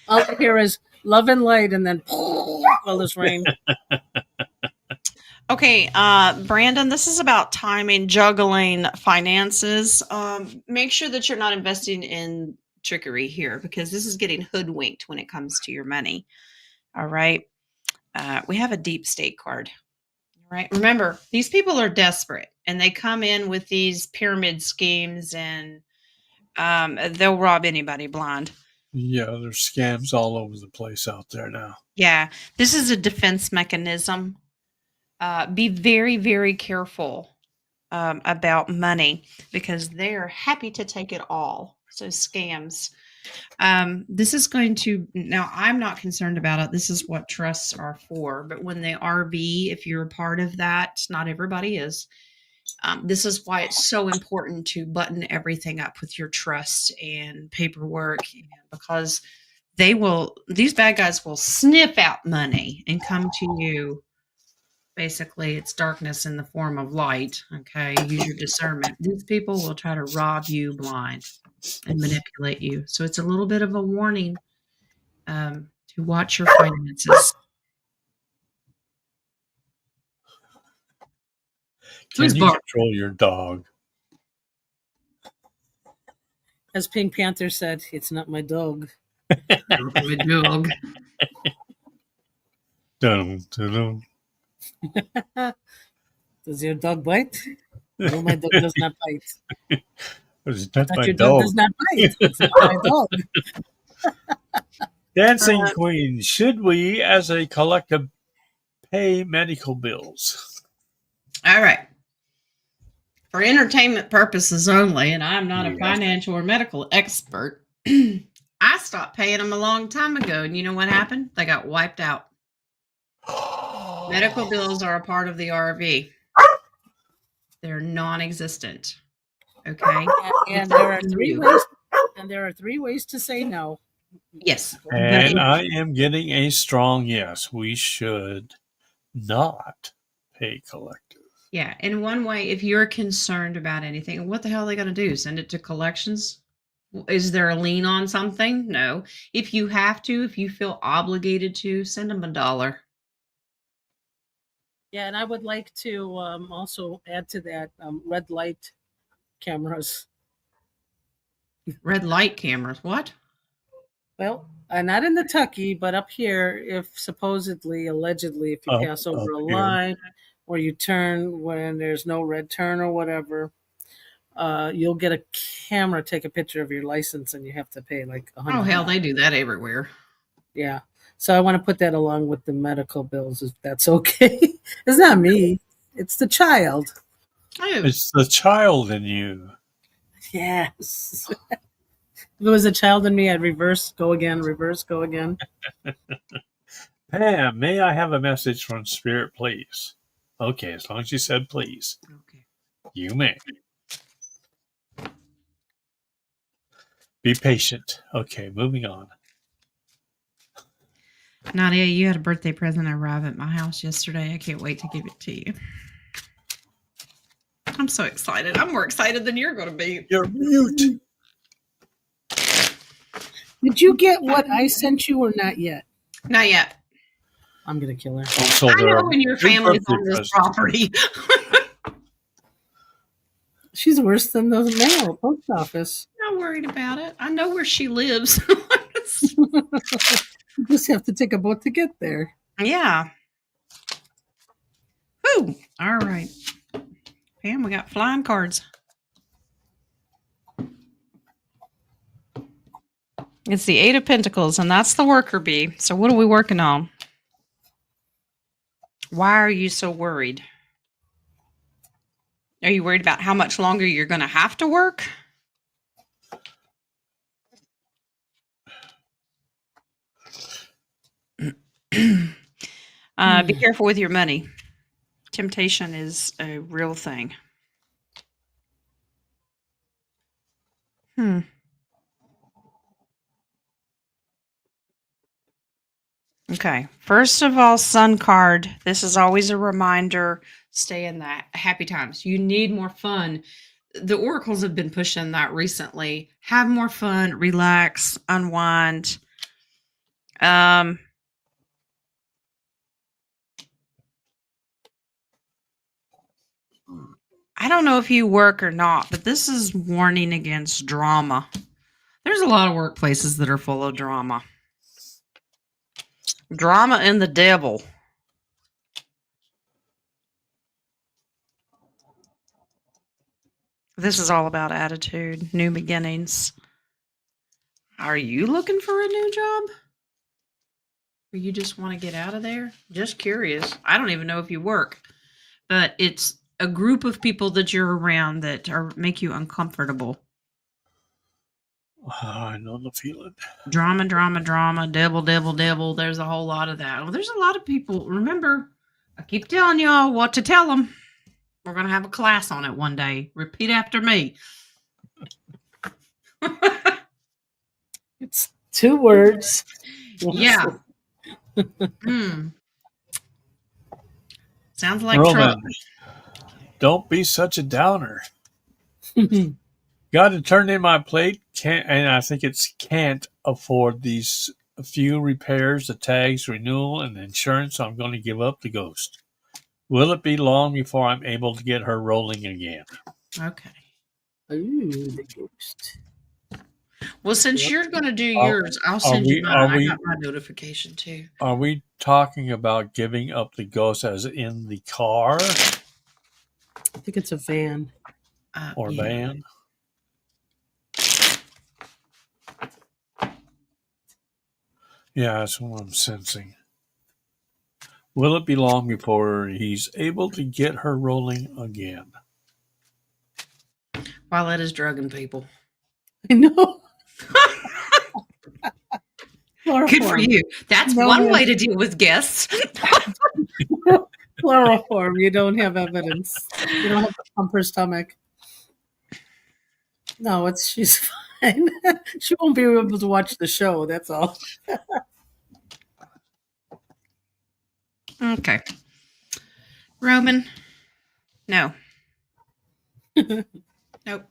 all I hear is love and light, and then all this rain. Okay, Brandon, this is about timing, juggling finances. Make sure that you're not investing in trickery here, because this is getting hoodwinked when it comes to your money. All right. We have a deep state card. All right. Remember, these people are desperate and they come in with these pyramid schemes, and they'll rob anybody blind. Yeah, there's scams all over the place out there now. Yeah. This is a defense mechanism. Be very, very careful about money, because they're happy to take it all. So scams. This is going to, now I'm not concerned about it. This is what trusts are for. But when they RV, if you're a part of that, not everybody is. This is why it's so important to button everything up with your trust and paperwork, because these bad guys will sniff out money and come to you. Basically, it's darkness in the form of light. Okay. Use your discernment. These people will try to rob you blind and manipulate you. So it's a little bit of a warning to watch your finances. Can you control your dog? As Pink Panther said, it's not my dog. Not my dog. Dun, dun, dun. Does your dog bite? No, my dog does not bite. That's my Your dog. dog does not bite. It's not my dog. Dancing Queen, should we as a collective pay medical bills? All right. For entertainment purposes only, and I'm not a financial or medical expert, I stopped paying them a long time ago. And you know what happened? They got wiped out. Medical bills are a part of the RV. They're non-existent. Okay. And there are three ways. And there are 3 ways to say no. Yes. And I am getting a strong yes. We should not pay collective. Yeah. In one way, if you're concerned about anything, what the hell are they going to do? Send it to collections? Is there a lien on something? No. If you have to, if you feel obligated to, send them $1. Yeah, and I would like to also add to that red light cameras. Red light cameras. What? Well, not in the Tucky, but up here, if supposedly, allegedly, if you pass over a here. line or you turn when there's no red turn or whatever, you'll get a camera take a picture of your license and you have to pay like $100. Oh, hell, they do that everywhere. Yeah. So I want to put that along with the medical bills, if that's okay. It's not me. It's the child. Oh, It's the child in you. Yes. If it was a child in me, I'd reverse, go again, reverse, go again. Pam, may I have a message from Spirit, please? Okay, as long as you said please. okay. You may. Be patient. Okay, moving on. Nadia, you had a birthday present arrive at my house yesterday. I can't wait to give it to you. I'm so excited. I'm more excited than you're going to be. You're mute. Did you get what I sent you or not yet? Not yet. I'm going to kill her. Also, I there know are when your two family's birthday on this presents. property. She's worse than the mail, post office. Not worried about it. I know where she lives. You just have to take a boat to get there. Yeah. Whew. All right. Pam, we got flying cards. It's the Eight of Pentacles, and that's the worker bee. So what are we working on? Why are you so worried? Are you worried about how much longer you're going to have to work? Be careful with your money. Temptation is a real thing. Okay. First of all, Sun card. This is always a reminder. Stay in that happy times. You need more fun. The oracles have been pushing that recently. Have more fun, relax, unwind. I don't know if you work or not, but this is warning against drama. There's a lot of workplaces that are full of drama. Drama and the devil. This is all about attitude, new beginnings. Are you looking for a new job? Or you just want to get out of there? Just curious. I don't even know if you work, but it's a group of people that you're around that make you uncomfortable. I know the feeling. Drama, drama, drama, devil, devil, devil. There's a whole lot of that. Well, there's a lot of people. Remember, I keep telling y'all what to tell them. We're going to have a class on it one day. Repeat after me. It's 2 words. Yeah. Sounds like Roman, trouble. don't be such a downer. Got to turn in my plate, and I think it's can't afford these few repairs, the tags, renewal, and insurance. So I'm going to give up the ghost. Will it be long before I'm able to get her rolling again? Okay. Ooh, the ghost. Well, since you're going to do yours, I'll send you mine. I got my notification too. Are we talking about giving up the ghost as in the car? I think it's a van. Or van? Yeah, that's what I'm sensing. Will it be long before he's able to get her rolling again? While that is drugging people. I know. Good for you. That's one way to deal with guests. Chloroform. You don't have evidence. You don't have to pump her stomach. No, she's fine. She won't be able to watch the show. That's all. Okay. Roman. No. Nope.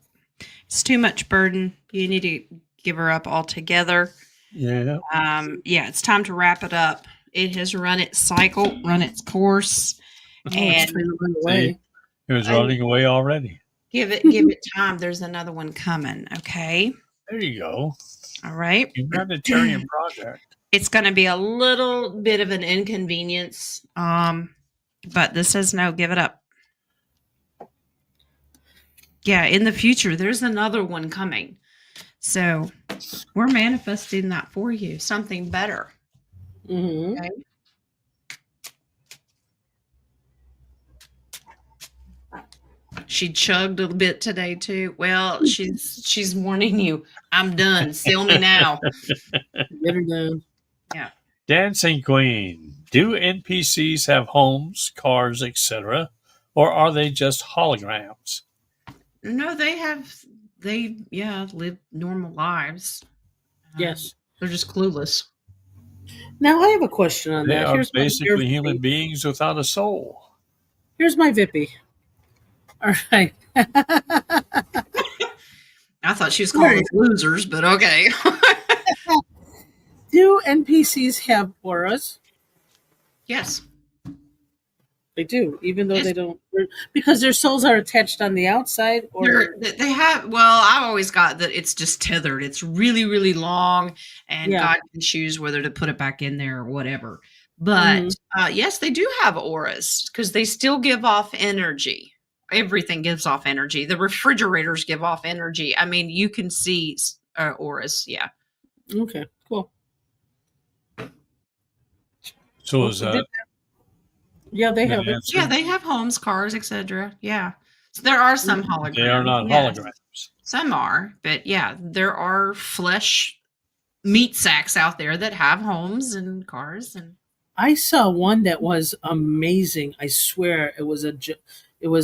It's too much burden. You need to give her up altogether. Yeah. Yeah, it's time to wrap it up. It has run its cycle, run its course, Oh, it's and trying to run away. It was running away already. give it time. There's another one coming. Okay. There you go. All right. Humanitarian project. It's going to be a little bit of an inconvenience, but this says no. Give it up. Yeah, in the future, there's another one coming. So we're manifesting that for you, something better. Mm-hmm. Okay. She chugged a bit today too. Well, she's warning you. I'm done. Sell me now. Get her done. Yeah. Dancing Queen. Do NPCs have homes, cars, etc., or are they just holograms? No, they live normal lives. Yes. They're just clueless. Now I have a question on They that. are Here's basically my human beings without a soul. Here's my Vippy. All right. I thought she was calling us losers, but okay. Do NPCs have auras? Yes. They do, even though Yes. they don't, because their souls are attached on the outside. Or They have, well, I've always got that it's just tethered. It's really, really long, and Yeah. God can choose whether to put it back in there or whatever. But yes, they do have auras because they still give off energy. Everything gives off energy. The refrigerators give off energy. I mean, you can see auras. Yeah. Okay, cool. So is that Yeah, they have it. answer? Yeah, they have homes, cars, etc. Yeah. So there are some holograms. They are not yes. holograms. Some are, but yeah, there are flesh meat sacks out there that have homes and cars and I saw one that was amazing. I swear it was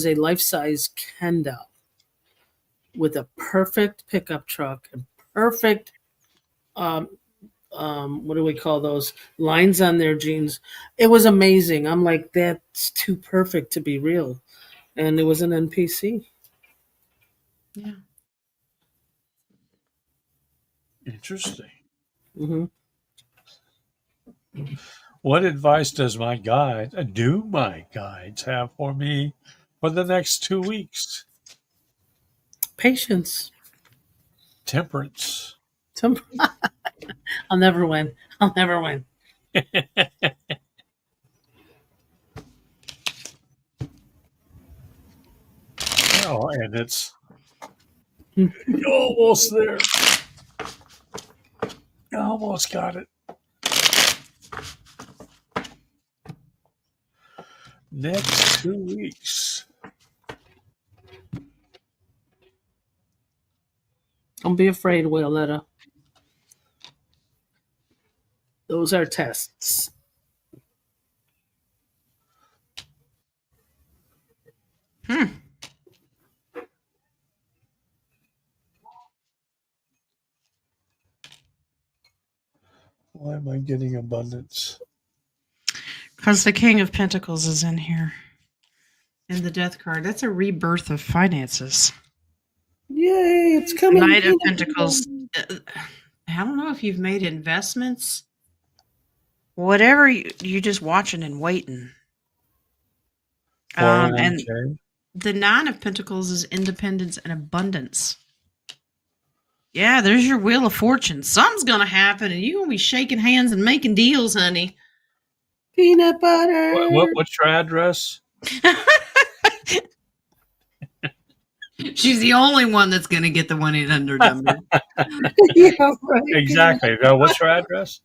a life-size Ken doll with a perfect pickup truck and perfect what do we call those lines on their jeans. It was amazing. I'm like, that's too perfect to be real. And it was an NPC. yeah. Interesting. Mm-hmm. What advice do my guides have for me for the next 2 weeks? Patience. Temperance. I'll never win. I'll never win. Oh, and it's almost there. Almost got it. Next 2 weeks. Don't be afraid, Willetta. Those are tests. Why am I getting abundance? Because the King of Pentacles is in here. And the Death card. That's a rebirth of finances. Yay, it's coming. Knight of Pentacles. I don't know if you've made investments. Whatever, you're just watching and waiting. And 401k? the Nine of Pentacles is independence and abundance. Yeah, there's your Wheel of Fortune. Something's going to happen, and you're going to be shaking hands and making deals, honey. Peanut butter. What's your address? She's the only one that's going to get the 1-800 number. Yeah, right. Exactly. What's your address?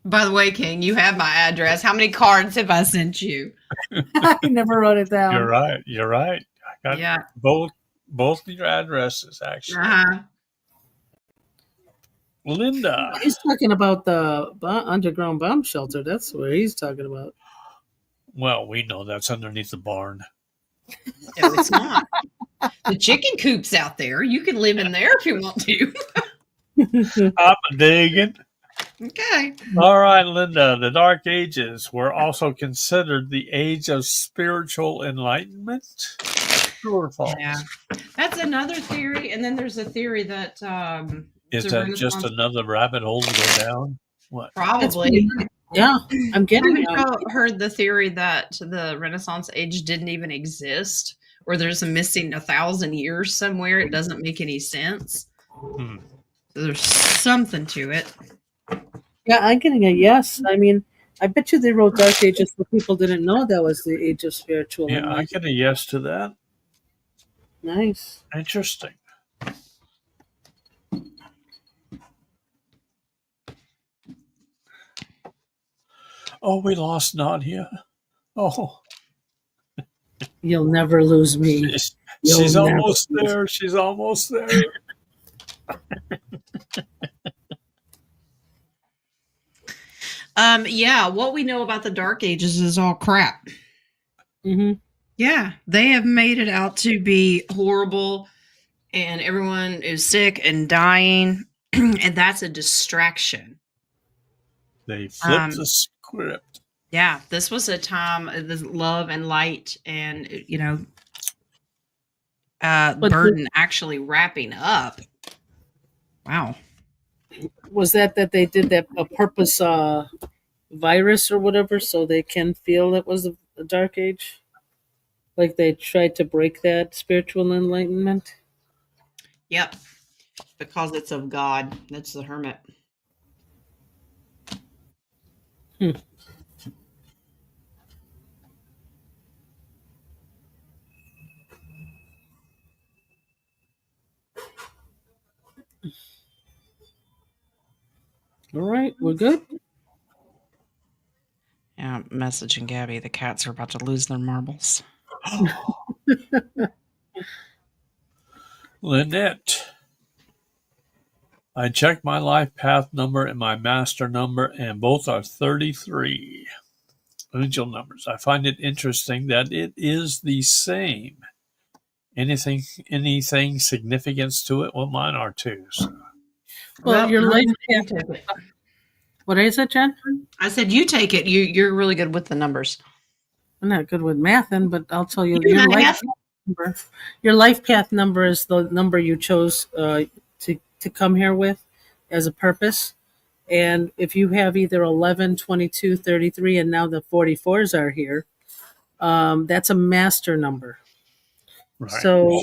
By the way, King, you have my address. How many cards have I sent you? I never wrote it down. You're right. I got both of your addresses, actually. Uh-huh. Linda. He's talking about the underground bomb shelter. That's what he's talking about. Well, we know that's underneath the barn. No, it's not. The chicken coop's out there. You can live in there if you want to. I'm digging. Okay. All right, Linda. The Dark Ages were also considered the age of spiritual enlightenment. True or false? Yeah. That's another theory. And then there's a theory that Is the that just Renaissance another rabbit hole to go down? What? That's probably. yeah, I'm getting Haven't you heard the theory that the Renaissance age didn't even exist, or there's a missing 1,000 years somewhere? It doesn't make any sense. Hmm. So there's something to it. yeah, I'm getting a yes. I mean, I bet you they wrote Dark Ages so people didn't know that was the age of spiritual Yeah, I enlightenment. get a yes to that. Nice. Interesting. Oh, we lost Nadia. Oh, You'll never lose me. she's You'll never almost lose. there. She's almost there. Yeah, what we know about the Dark Ages is all crap. Mm-hmm. Yeah, they have made it out to be horrible, and everyone is sick and dying, and that's a distraction. They flipped the script. Yeah, this was a time of the love and light, and But burden actually wrapping up. Wow. was that they did that a purpose virus or whatever so they can feel it was a dark age? Like they tried to break that spiritual enlightenment? Yep, because it's of God. That's the hermit. Hmm. All right, we're good. Yeah, messaging Gabby. The cats are about to lose their marbles. Lynette. I checked my life path number and my master number, and both are 33. Angel numbers. I find it interesting that it is the same. Anything significance to it? Well, mine are too. So. Well, your life you path. take it. What is it, Jen? I said you take it. You're really good with the numbers. I'm not good with mathing, but I'll tell you, You're your not life half- number. Your life path number is the number you chose to come here with as a purpose. And if you have either 11, 22, 33, and now the 44s are here, that's a master number. Right. So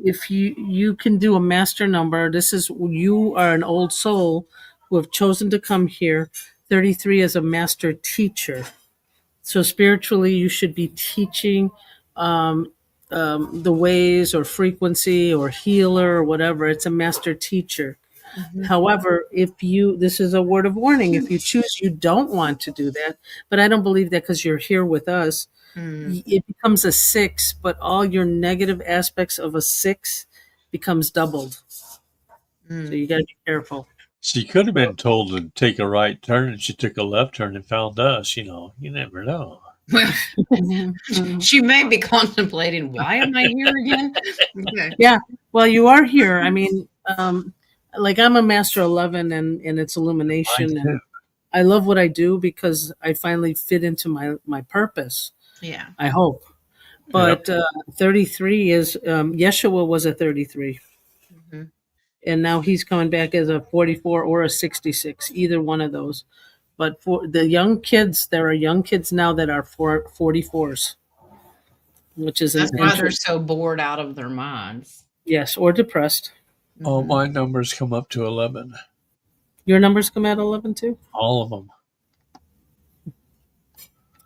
if you can do a master number, this is you are an old soul who have chosen to come here. 33 is a master teacher. So spiritually, you should be teaching the ways or frequency or healer or whatever. It's a master teacher. Mhm. However, this is a word of warning. If you choose, you don't want to do that. But I don't believe that because you're here with us. Mm. It becomes a 6, but all your negative aspects of a 6 becomes doubled. Mm. So you got to be careful. She could have been told to take a right turn, and she took a left turn and found us. You never know. Well, she may be contemplating, why am I here again? Okay. Yeah. Well, you are here. I mean, like I'm a master 11 and it's illumination, Mine too. and I love what I do because I finally fit into my purpose. Yeah. I hope. But 33 is Yeshua was a 33, Mhm. and now he's coming back as a 44 or a 66, either one of those. But for the young kids, there are young kids now that are 44s, which is That's an why they're interest. so bored out of their minds. Yes, or depressed. All Mhm. my numbers come up to 11. Your numbers come at 11 too? All of them.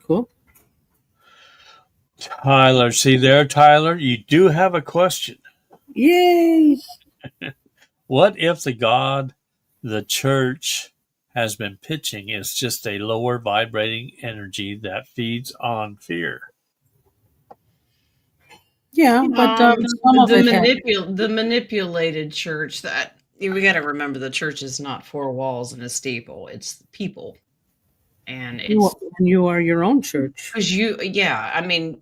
Cool. Tyler, see there, Tyler? You do have a question. Yay! What if the God the church has been pitching is just a lower vibrating energy that feeds on fear? Yeah, but some of it The manipulated church that we got to remember, the church is not four walls and a steeple. It's people, and it's you are your own church. because I mean,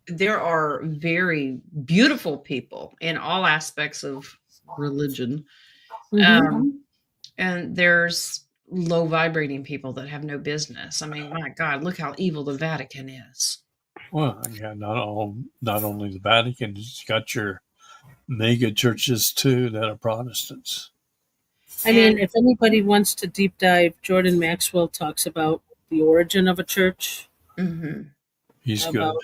there are very beautiful people in all aspects of religion. Mhm. And there's low vibrating people that have no business. I mean, my God, look how evil the Vatican is. Well, yeah, not only the Vatican, you've got your mega churches too that are Protestants. I mean, And if anybody wants to deep dive, Jordan Maxwell talks about the origin of a church. mhm. He's good. About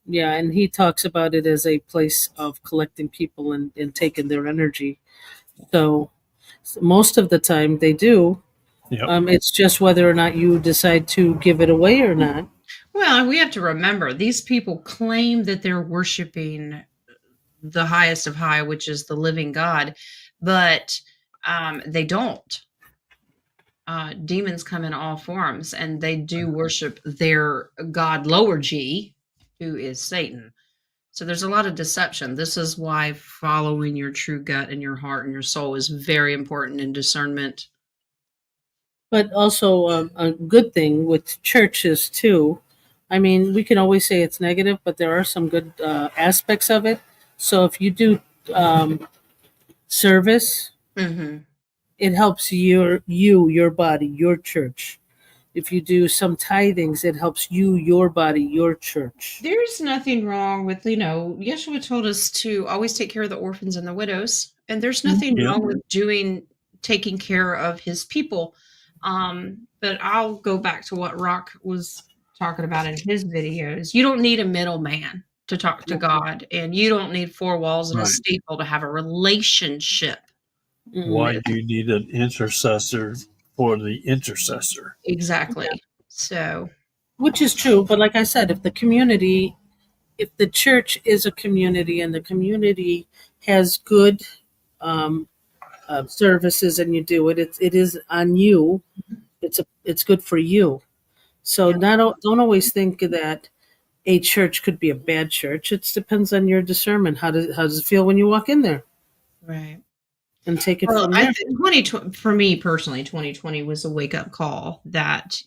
Yeah, and he talks about it as a place of collecting people and taking their energy. So most of the time they do. Yep. It's just whether or not you decide to give it away or not. Well, we have to remember these people claim that they're worshiping the highest of high, which is the living God, but they don't. Demons come in all forms, and they do worship their God, lower G, who is Satan. So there's a lot of deception. This is why following your true gut and your heart and your soul is very important in discernment. But also a good thing with churches too. I mean, we can always say it's negative, but there are some good aspects of it. So if you do service, Hmm. it helps your body, your church. If you do some tithings, it helps you, your body, your church. There's nothing wrong with, Yeshua told us to always take care of the orphans and the widows. And there's nothing Yep. wrong with taking care of his people. But I'll go back to what Rock was talking about in his videos. You don't need a middleman to talk to God, and you don't need four walls and a Right. steeple to have a relationship. Why do you need an intercessor for the intercessor? Exactly. So, Which is true, but like I said, if the church is a community and the community has good um, services and you do it, it is on you. It's good for you. So yeah, don't always think that a church could be a bad church. It depends on your discernment. How does it feel when you walk in there, right. and take it Well, from I there. think 2020 for me personally, 2020 was a wake up call that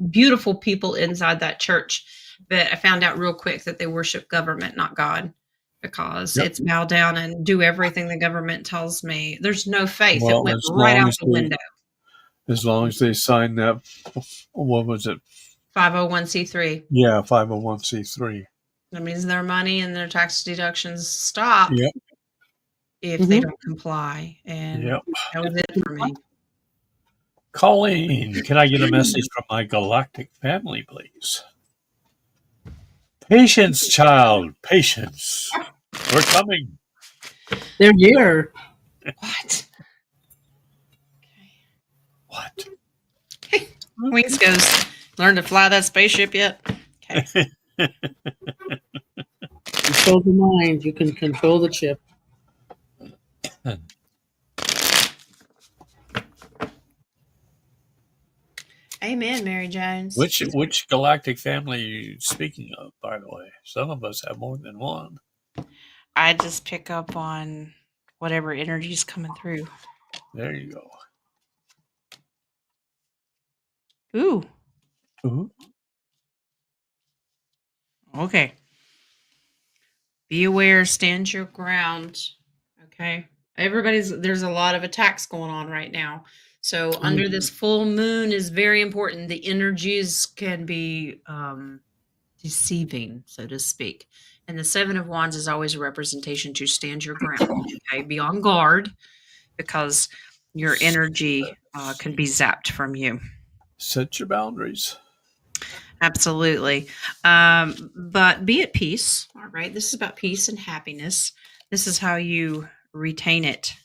beautiful people inside that church, but I found out real quick that they worship government, not God, because Yep. it's bow down and do everything the government tells me. There's no faith. It Well, went right out the window. as long as they sign that, what was it? 501c3. Yeah, 501c3. That means their money and their tax deductions stop Yep. if they Mhm. don't comply. And Yep. that was it for me. Colleen, can I get a message from my galactic family, please? Patience, child. Patience. We're coming. They're here. What? What? Wings goes, learn to fly that spaceship yet? Okay. Control the mind. You can control the chip. Amen, Mary Jones. Which galactic family are you speaking of, by the way? Some of us have more than one. I just pick up on whatever energy's coming through. There you go. Ooh, Ooh. okay. Be aware, stand your ground. Okay. There's a lot of attacks going on right now. So under this full moon is very important. The energies can be deceiving, so to speak. And the Seven of Wands is always a representation to stand your ground. Okay. Be on guard because your energy can be zapped from you. Set your boundaries. Absolutely. But be at peace. All right. This is about peace and happiness. This is how you retain it.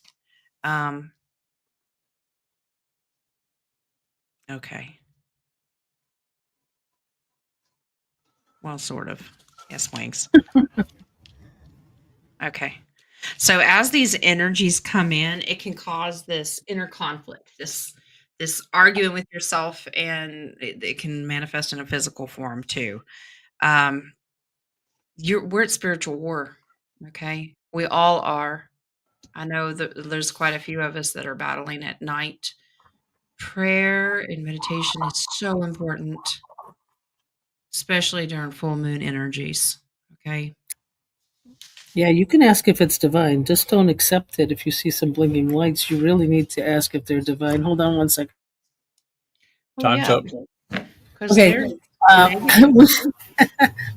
Okay. Well, sort of. Yes, wings. Okay. So as these energies come in, it can cause this inner conflict, this arguing with yourself, and it can manifest in a physical form too. Um, we're at spiritual war. Okay. We all are. I know that there's quite a few of us that are battling at night. Prayer and meditation is so important, especially during full moon energies. Okay. Yeah, you can ask if it's divine. Just don't accept it if you see some blinking lights. You really need to ask if they're divine. Hold on one second. Well, Time's yeah, up. because Okay. there's negative.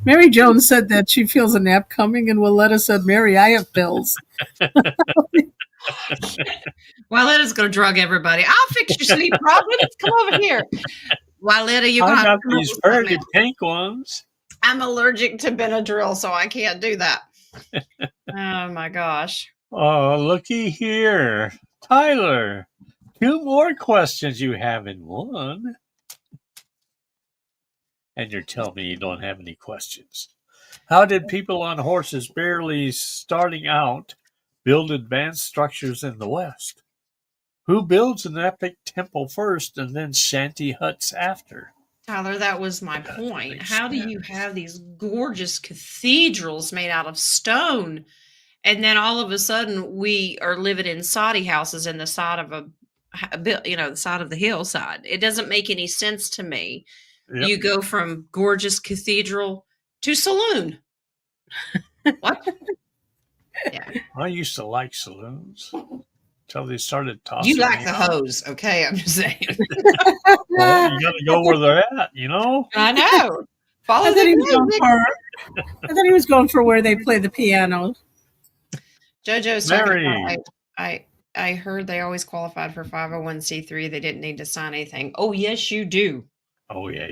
Mary Jones said that she feels a nap coming, and Willetta said, Mary, I have pills. Wiletta's going to drug everybody. I'll fix your sleep problems. Come over here. Wiletta, you're going I to have got to come up these with something pretty else. pink ones. I'm allergic to Benadryl, so I can't do that. Oh my gosh. Oh, looky here. Tyler, 2 more questions you have in one. And you're telling me you don't have any questions. How did people on horses barely starting out build advanced structures in the West? Who builds an epic temple first and then shanty huts after? Tyler, that was my That point. makes How do you sense. have these gorgeous cathedrals made out of stone? And then all of a sudden we are living in Saudi houses in the side of the side of the hillside. It doesn't make any sense to me. Yep. You go from gorgeous cathedral to saloon. What? Yeah. I used to like saloons until they started You tossing like me the out. hose, okay? I'm just saying. Well, you got to go where they're at, you know? I know. Follow I thought he was the going music. for. I thought he was going for where they play the piano. JoJo's talking Mary. about I heard they always qualified for 501c3. They didn't need to sign anything. Oh, yes, you do. Oh, yeah.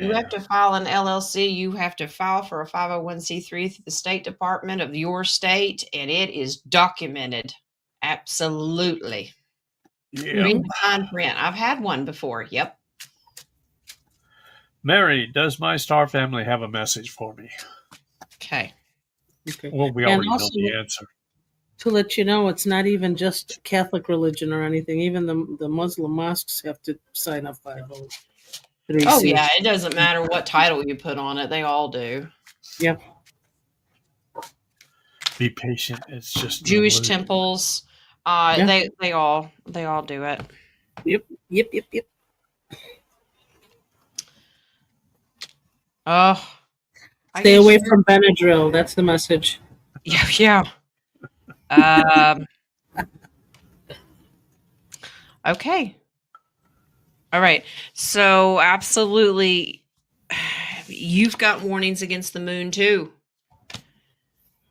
You have to file an LLC. You have to file for a 501c3 through the State Department of your state, and it is documented. Absolutely. Yeah. Read the fine print. I've had one before. Yep. Mary, does my star family have a message for me? Okay. Okay. Well, we And already know also, the answer. to let you know, it's not even just Catholic religion or anything. Even the Muslim mosques have to sign up 503C. Oh, yeah. It doesn't matter what title you put on it. They all do. Yep. Be patient. It's just an Jewish illusion. temples. Yeah. They all do it. Yep. Oh, Stay away from Benadryl. That's the message. Yeah. Okay. All right. So absolutely, you've got warnings against the moon too.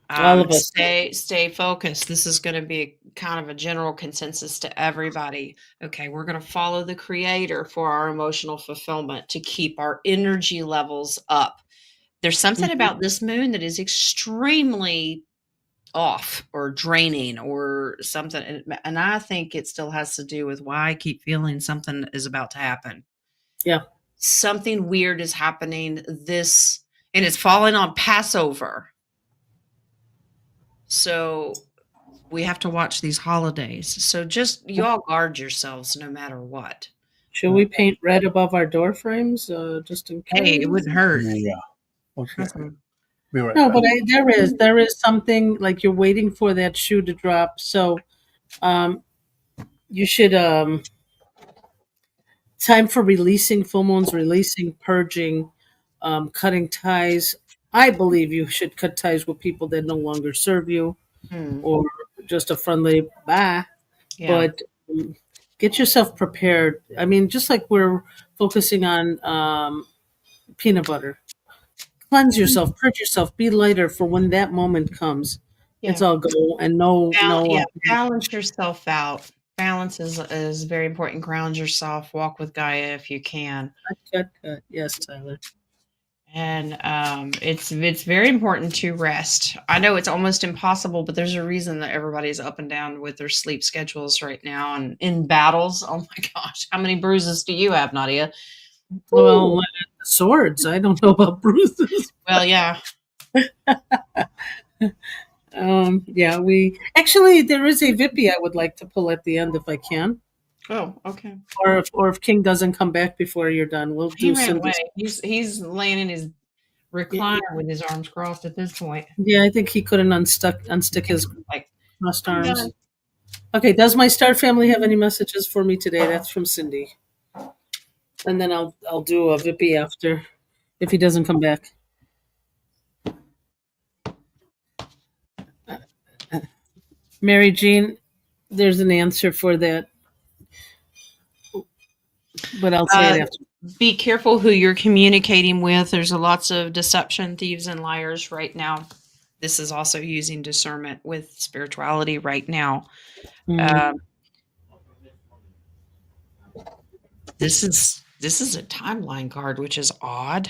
All of us. Stay focused. This is going to be kind of a general consensus to everybody. Okay, we're going to follow the creator for our emotional fulfillment to keep our energy levels up. There's something about this moon that is extremely off or draining or something, and I think it still has to do with why I keep feeling something is about to happen. Yeah. Something weird is happening and it's falling on Passover. So we have to watch these holidays. So just y'all guard yourselves no matter what. Should we paint red above our door frames just in case? Hey, it wouldn't hurt. Yeah. Okay. Be right No, back. but there is something like you're waiting for that shoe to drop. So you should time for releasing full moons, releasing, purging, cutting ties. I believe you should cut ties with people that no longer serve you or just a friendly bye. Yeah. But get yourself prepared. I mean, just like we're focusing on peanut butter. Cleanse yourself, purge yourself, be lighter for when that moment comes. Yeah. It's all go and no. Balance yourself out. Balance is very important. Ground yourself. Walk with Gaia if you can. Cut. Yes, Tyler. And it's very important to rest. I know it's almost impossible, but there's a reason that everybody's up and down with their sleep schedules right now and in battles. Oh my gosh, how many bruises do you have, Nadia? Well, swords. I don't know about bruises. Well, yeah. Yeah, we actually there is a Vippy I would like to pull at the end if I can. Oh, okay. Or if King doesn't come back before you're done, we'll He do ran away. Cindy's. He's laying in his recliner with his arms crossed at this point. Yeah, I think he couldn't unstick his Like crossed arms. Okay, does my Star family have any messages for me today? That's from Cindy. And then I'll do a Vippy after if he doesn't come back. Mary Jean, there's an answer for that, but I'll say it after. Be careful who you're communicating with. There's lots of deception, thieves, and liars right now. This is also using discernment with spirituality right now. Mm. This is a timeline card, which is odd.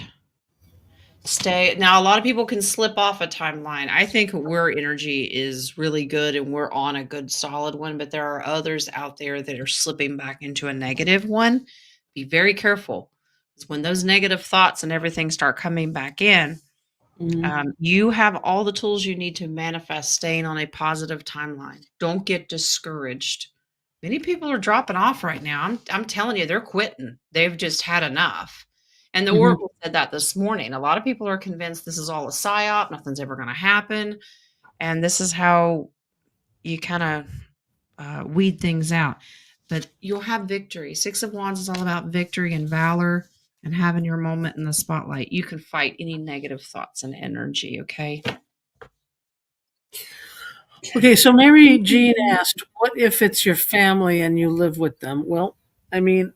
Stay now. A lot of people can slip off a timeline. I think where energy is really good and we're on a good solid one, but there are others out there that are slipping back into a negative one. Be very careful. Because when those negative thoughts and everything start coming back in, you have all the tools you need to manifest staying on a positive timeline. Don't get discouraged. Many people are dropping off right now. I'm telling you, they're quitting. They've just had enough. And the Mhm. Oracle said that this morning. A lot of people are convinced this is all a psyop, nothing's ever going to happen. And this is how you kind of weed things out. But you'll have victory. Six of Wands is all about victory and valor and having your moment in the spotlight. You can fight any negative thoughts and energy, okay? Okay, so Mary Jean asked, what if it's your family and you live with them? Well, I mean,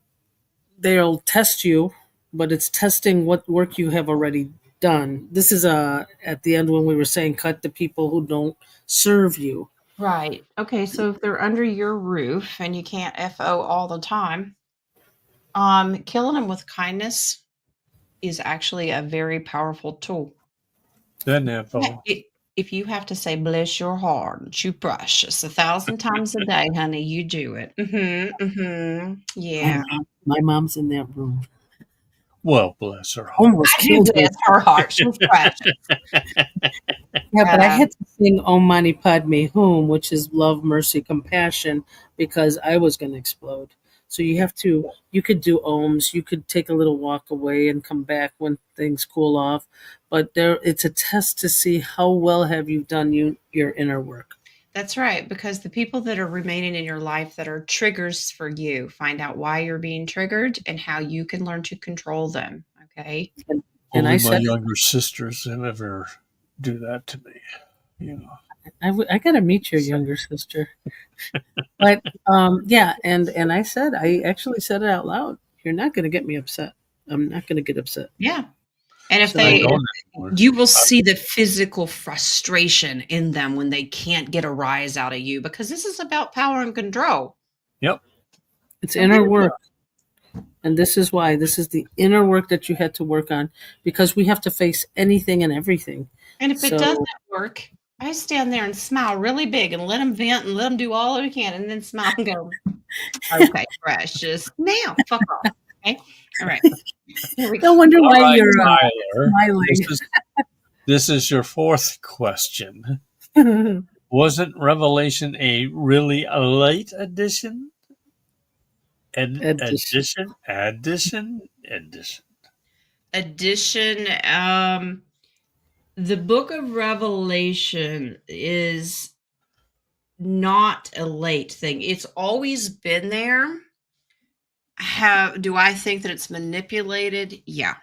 they'll test you, but it's testing what work you have already done. This is at the end when we were saying cut the people who don't serve you. Right. Okay, so if they're under your roof and you can't FO all the time, killing them with kindness is actually a very powerful tool. Then info. If you have to say bless your heart and you precious 1,000 times a day, honey, you do it. Yeah. My mom's in that room. Well, bless her heart. Almost I do killed bless her heart. She's precious. Yeah, but I had to sing Om Mani Padme Hum, which is love, mercy, compassion, because I was going to explode. So you could do ohms, you could take a little walk away and come back when things cool off. But it's a test to see how well have you done your inner work. That's right, because the people that are remaining in your life that are triggers for you, find out why you're being triggered and how you can learn to control them. Okay. And Only I my said, younger sisters have ever do that to me. You know, I got to meet your younger sister. But yeah, and I said, I actually said it out loud. You're not going to get me upset. I'm not going to get upset. Yeah. And if So I they, don't anymore. you will see the physical frustration in them when they can't get a rise out of you, because this is about power and control. Yep. It's inner work. And this is why this is the inner work that you had to work on, because we have to face anything and everything. And if it doesn't work, I stand there and smile really big and let them vent and let them do all they can and then smile and go, okay, precious. Now, fuck off. Okay. All right. Here we go. No wonder why All right, you're Tyler, smiling. this is your fourth question. Wasn't Revelation a really late edition? Addition. The book of Revelation is not a late thing. It's always been there. Do I think that it's manipulated? Yeah.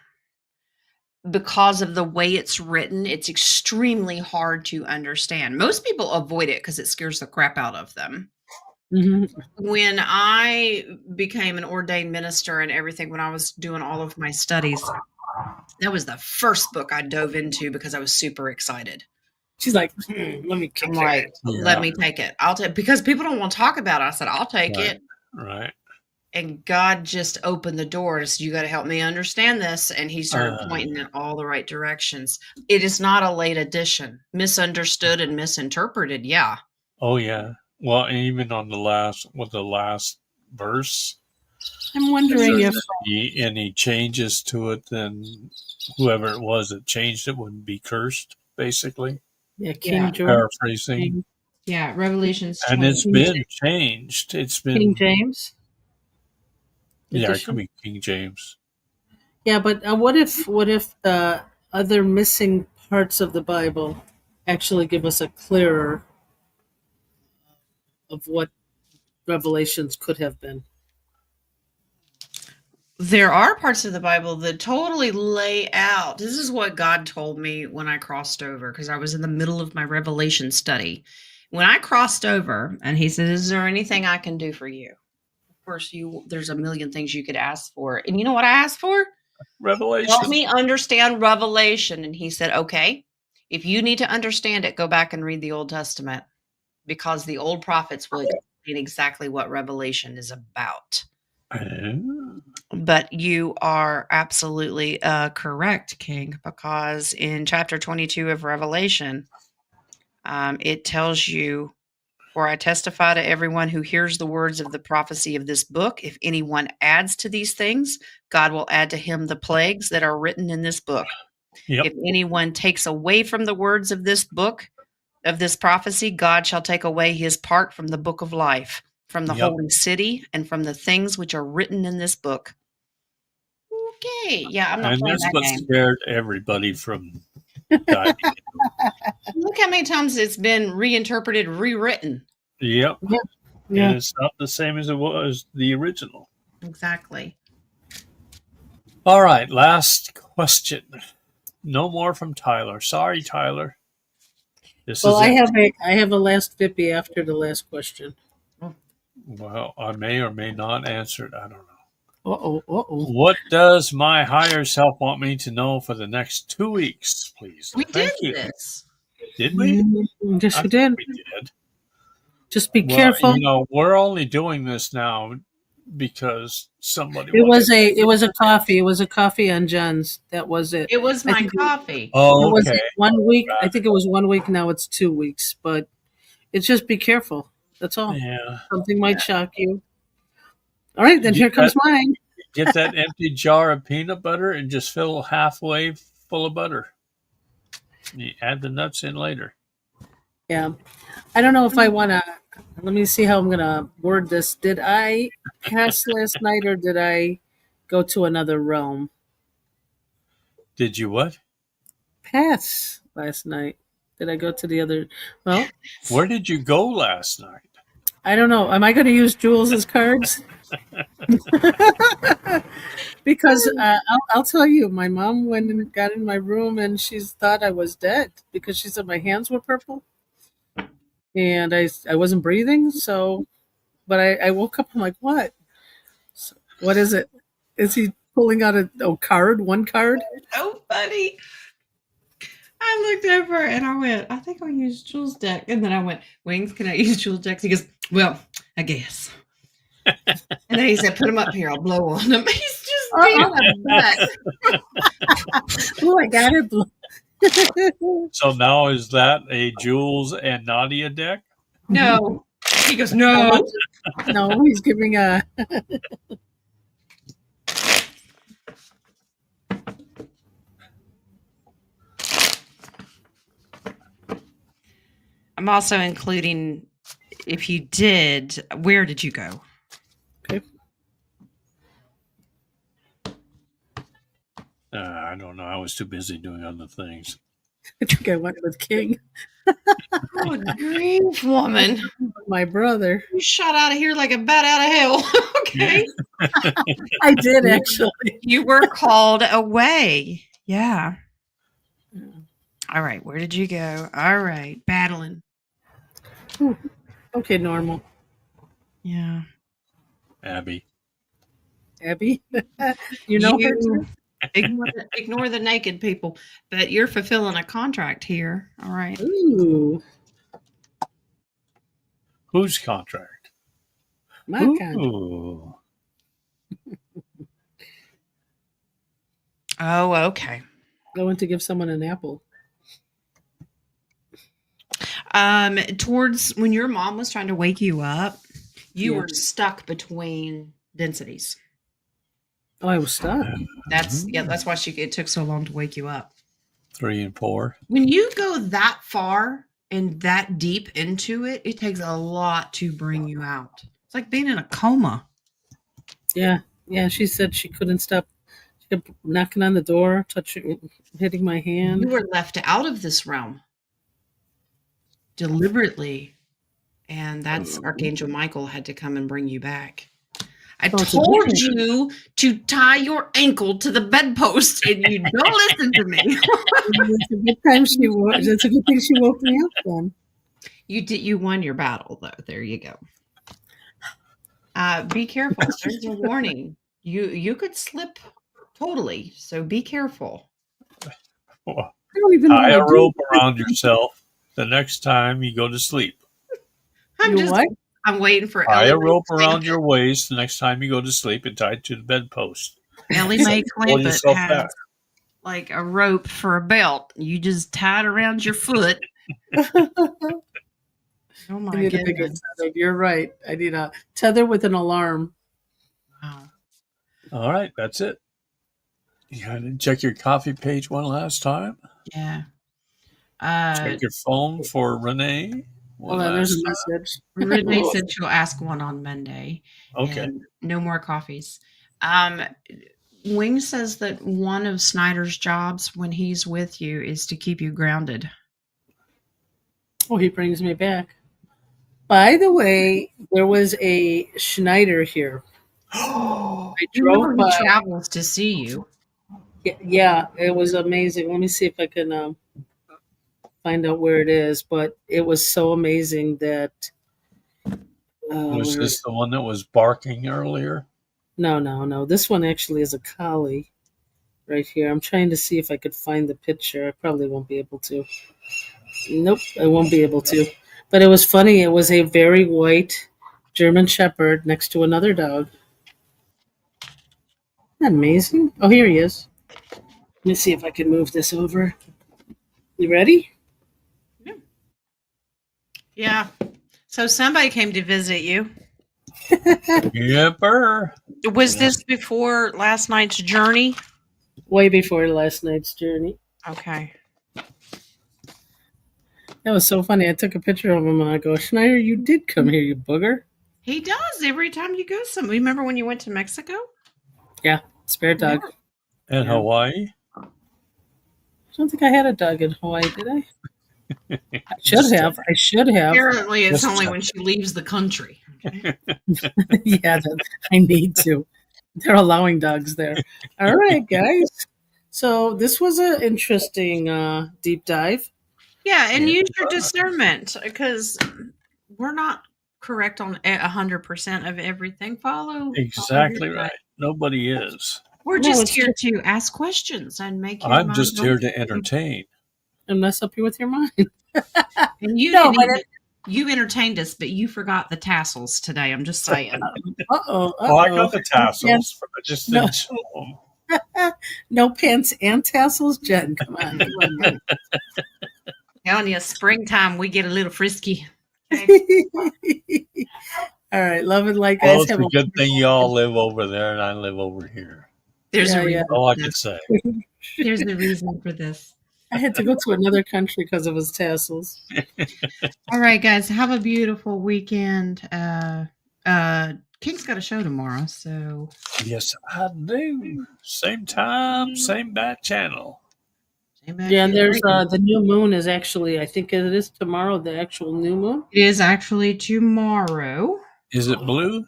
Because of the way it's written, it's extremely hard to understand. Most people avoid it because it scares the crap out of them. Mm-hmm. When I became an ordained minister and everything, when I was doing all of my studies, that was the first book I dove into because I was super excited. She's like, let me kick I'm like, let me take it. I'll take, because people don't want to talk about it. I said, I'll take it. Right. And God just opened the doors. You got to help me understand this. And he started pointing in all the right directions. It is not a late addition. Misunderstood and misinterpreted. Yeah. Oh, yeah. Well, and even on the last verse, I'm wondering if any changes to it, then whoever it was that changed it would be cursed, basically. Yeah, King George. Paraphrasing. Yeah, Revelations. And it's been changed. It's been King James. Yeah, it could be King James. Yeah, but what if the other missing parts of the Bible actually give us a clearer of what Revelations could have been? There are parts of the Bible that totally lay out. This is what God told me when I crossed over, because I was in the middle of my Revelation study. when I crossed over and he said, "Is there anything I can do for you?" Of course, there's a million things you could ask for. And you know what I asked for? Revelation. Help me understand Revelation. And he said, "Okay, if you need to understand it, go back and read the Old Testament because the old prophets will explain exactly what Revelation is about." But you are absolutely correct, King, because in chapter 22 of Revelation, it tells you, "For I testify to everyone who hears the words of the prophecy of this book, if anyone adds to these things, God will add to him the plagues that are written in this book. Yep. If anyone takes away from the words of this book, of this prophecy, God shall take away his part from the book of life, from the Yep. holy city, and from the things which are written in this book." Okay, yeah, I'm not And playing that's that what game. scared everybody from diving. Look how many times it's been reinterpreted, rewritten. Yep. Yeah. It's not the same as it was the original. Exactly. All right, last question. No more from Tyler. Sorry, Tyler. Well, I have a last Vippy after the last question. Well, I may or may not answer it. I don't know. Uh-oh. What does my higher self want me to know for the next 2 weeks, please? We Thank did you. this. Did we? Yes, I you think did. we did. Just be Well, careful. we're only doing this now because somebody It was wanted to. a coffee. It was a coffee on John's. That was it. It was I my think coffee. Oh, It was okay. 1 week. I think it was 1 week. Now it's 2 weeks. But it's just be careful. That's all. Yeah. Something might shock you. All right, then Get here comes that- mine. Get that empty jar of peanut butter and just fill halfway full of butter. You add the nuts in later. Yeah. I don't know if I want to. Let me see how I'm going to word this. Did I pass last night or did I go to another realm? Did you what? Pass last night. Did I go to the other? Well, Where did you go last night? I don't know. Am I going to use Jules's cards? Because I'll tell you, my mom went and got in my room and she thought I was dead because she said my hands were purple and I wasn't breathing. So, but I woke up. I'm like, what? So, what is it? Is he pulling out a card? One card? So funny. I looked over and I went, "I think I'll use Jules' deck." And then I went, "Wings, can I use Jules' deck?" He goes, "Well, I guess." And then he said, "Put him up here. I'll blow on him." He's just being a butt. Oh, I got it. So now is that a Jules and Nadia deck? No. He goes, "No." No, he's giving a. I'm also including, if you did, where did you go? Okay. I don't know. I was too busy doing other things. I think I went with King, Good grief, woman. my brother. You shot out of here like a bat out of hell. Okay. I did actually. You were called away. Yeah. All right. Where did you go? All right. Battling. Okay, normal. Yeah. Abby. Abby, you know her too? Ignore the naked people, but you're fulfilling a contract here. All right. Ooh, Whose contract? my contract. Ooh. Oh, okay. I went to give someone an apple. Towards when your mom was trying to wake you up, you Yeah. were stuck between densities. Oh, I was stuck. That's why it took so long to wake you up. 3 and 4. When you go that far and that deep into it, it takes a lot to bring you out. It's like being in a coma. Yeah. She said she couldn't stop. She kept knocking on the door, hitting my hand. You were left out of this realm deliberately, and that's Archangel Michael had to come and bring you back. I Oh, it's a told good you to tie your ankle to the bedpost, and you don't listen to me. It's a good time it's a good thing she woke me up then. You won your battle though. There you go. Be careful. There's a warning. You could slip totally. So be careful. Well, I don't even know tie I a do. rope around yourself the next time you go to sleep. You what? I'm waiting for Tie Ellie a Mae rope around Clampett. your waist the next time you go to sleep and tie it to the bedpost. Ellie So Mae you pull Clampett yourself has back. like a rope for a belt. You just tie it around your foot. Oh I my need a bigger goodness. tether. You're right. I need a tether with an alarm. Wow. All right, that's it. You gotta check your coffee page one last time. Yeah. Check your phone for Renee one Hold on, there's a last time. message. Renee said she'll ask one on Monday. Okay. And no more coffees. Wing says that one of Snyder's jobs when he's with you is to keep you grounded. Oh, he brings me back. By the way, there was a Schneider here. I You know drove he by. travels to see you. Yeah, it was amazing. Let me see if I can find out where it is. But it was so amazing that. Was Where this the one that was barking earlier? No. This one actually is a collie right here. I'm trying to see if I could find the picture. I probably won't be able to. Nope, I won't be able to. But it was funny. It was a very white German Shepherd next to another dog. Isn't that amazing? Oh, here he is. Let me see if I can move this over. You ready? Yeah. So somebody came to visit you. Yepper. Was this before last night's journey? Way before last night's journey. Okay. That was so funny. I took a picture of him and I go, Schneider, you did come here, you booger. He does every time you go somewhere. Remember when you went to Mexico? Yeah, spare dog. Yeah. And Hawaii? I don't think I had a dog in Hawaii, did I? I should have. I should have. Apparently, it's Just only check. when she leaves the country. Okay? Yeah, I need to. They're allowing dogs there. All right, guys. So this was an interesting deep dive. Yeah, and Yeah. use your discernment because we're not correct on 100% of everything. Follow Exactly your right. gut. Nobody is. We're No, just it's here to ask questions and make your I'm mind just here open. to entertain. And mess up you with your mind. And you No, didn't but even, you entertained us, but you forgot the tassels today. I'm just saying. Uh-oh. Oh, I got the tassels, but I just No. didn't show them. No pants and tassels? Jen, come on. Telling you, springtime, we get a little frisky. Okay? All right. Love and light, Well, guys. it's Have a good thing y'all live over there and I live over here. There's Yeah, a reason. All I for can this. say. There's a reason for this. I had to go to another country because of his tassels. All right, guys, have a beautiful weekend. King's got a show tomorrow, so Yes, I do. Same time, same bat channel. Yeah, and there's the new moon is actually, I think it is tomorrow, the actual new moon. It is actually tomorrow. Is it blue?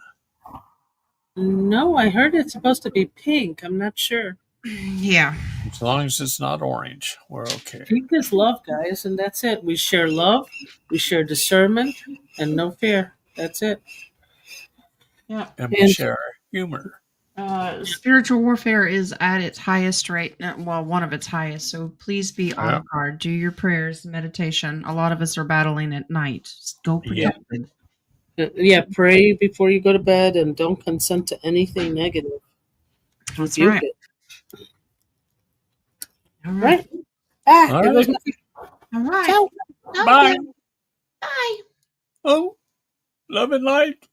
No, I heard it's supposed to be pink. I'm not sure. Yeah. As long as it's not orange, we're okay. Pink is love, guys, and that's it. We share love, we share discernment, and no fear. That's it. Yeah. And we And- share humor. Spiritual warfare is at its highest rate. Well, one of its highest. So please be on guard. Do your prayers, meditation. A lot of us are battling at night. Just go protected. Yeah, pray before you go to bed and don't consent to anything negative. That's Rebuke right. it. All Right? right. Ah, All there goes right. All right. Ciao. Bye. Bye. Oh, love and light.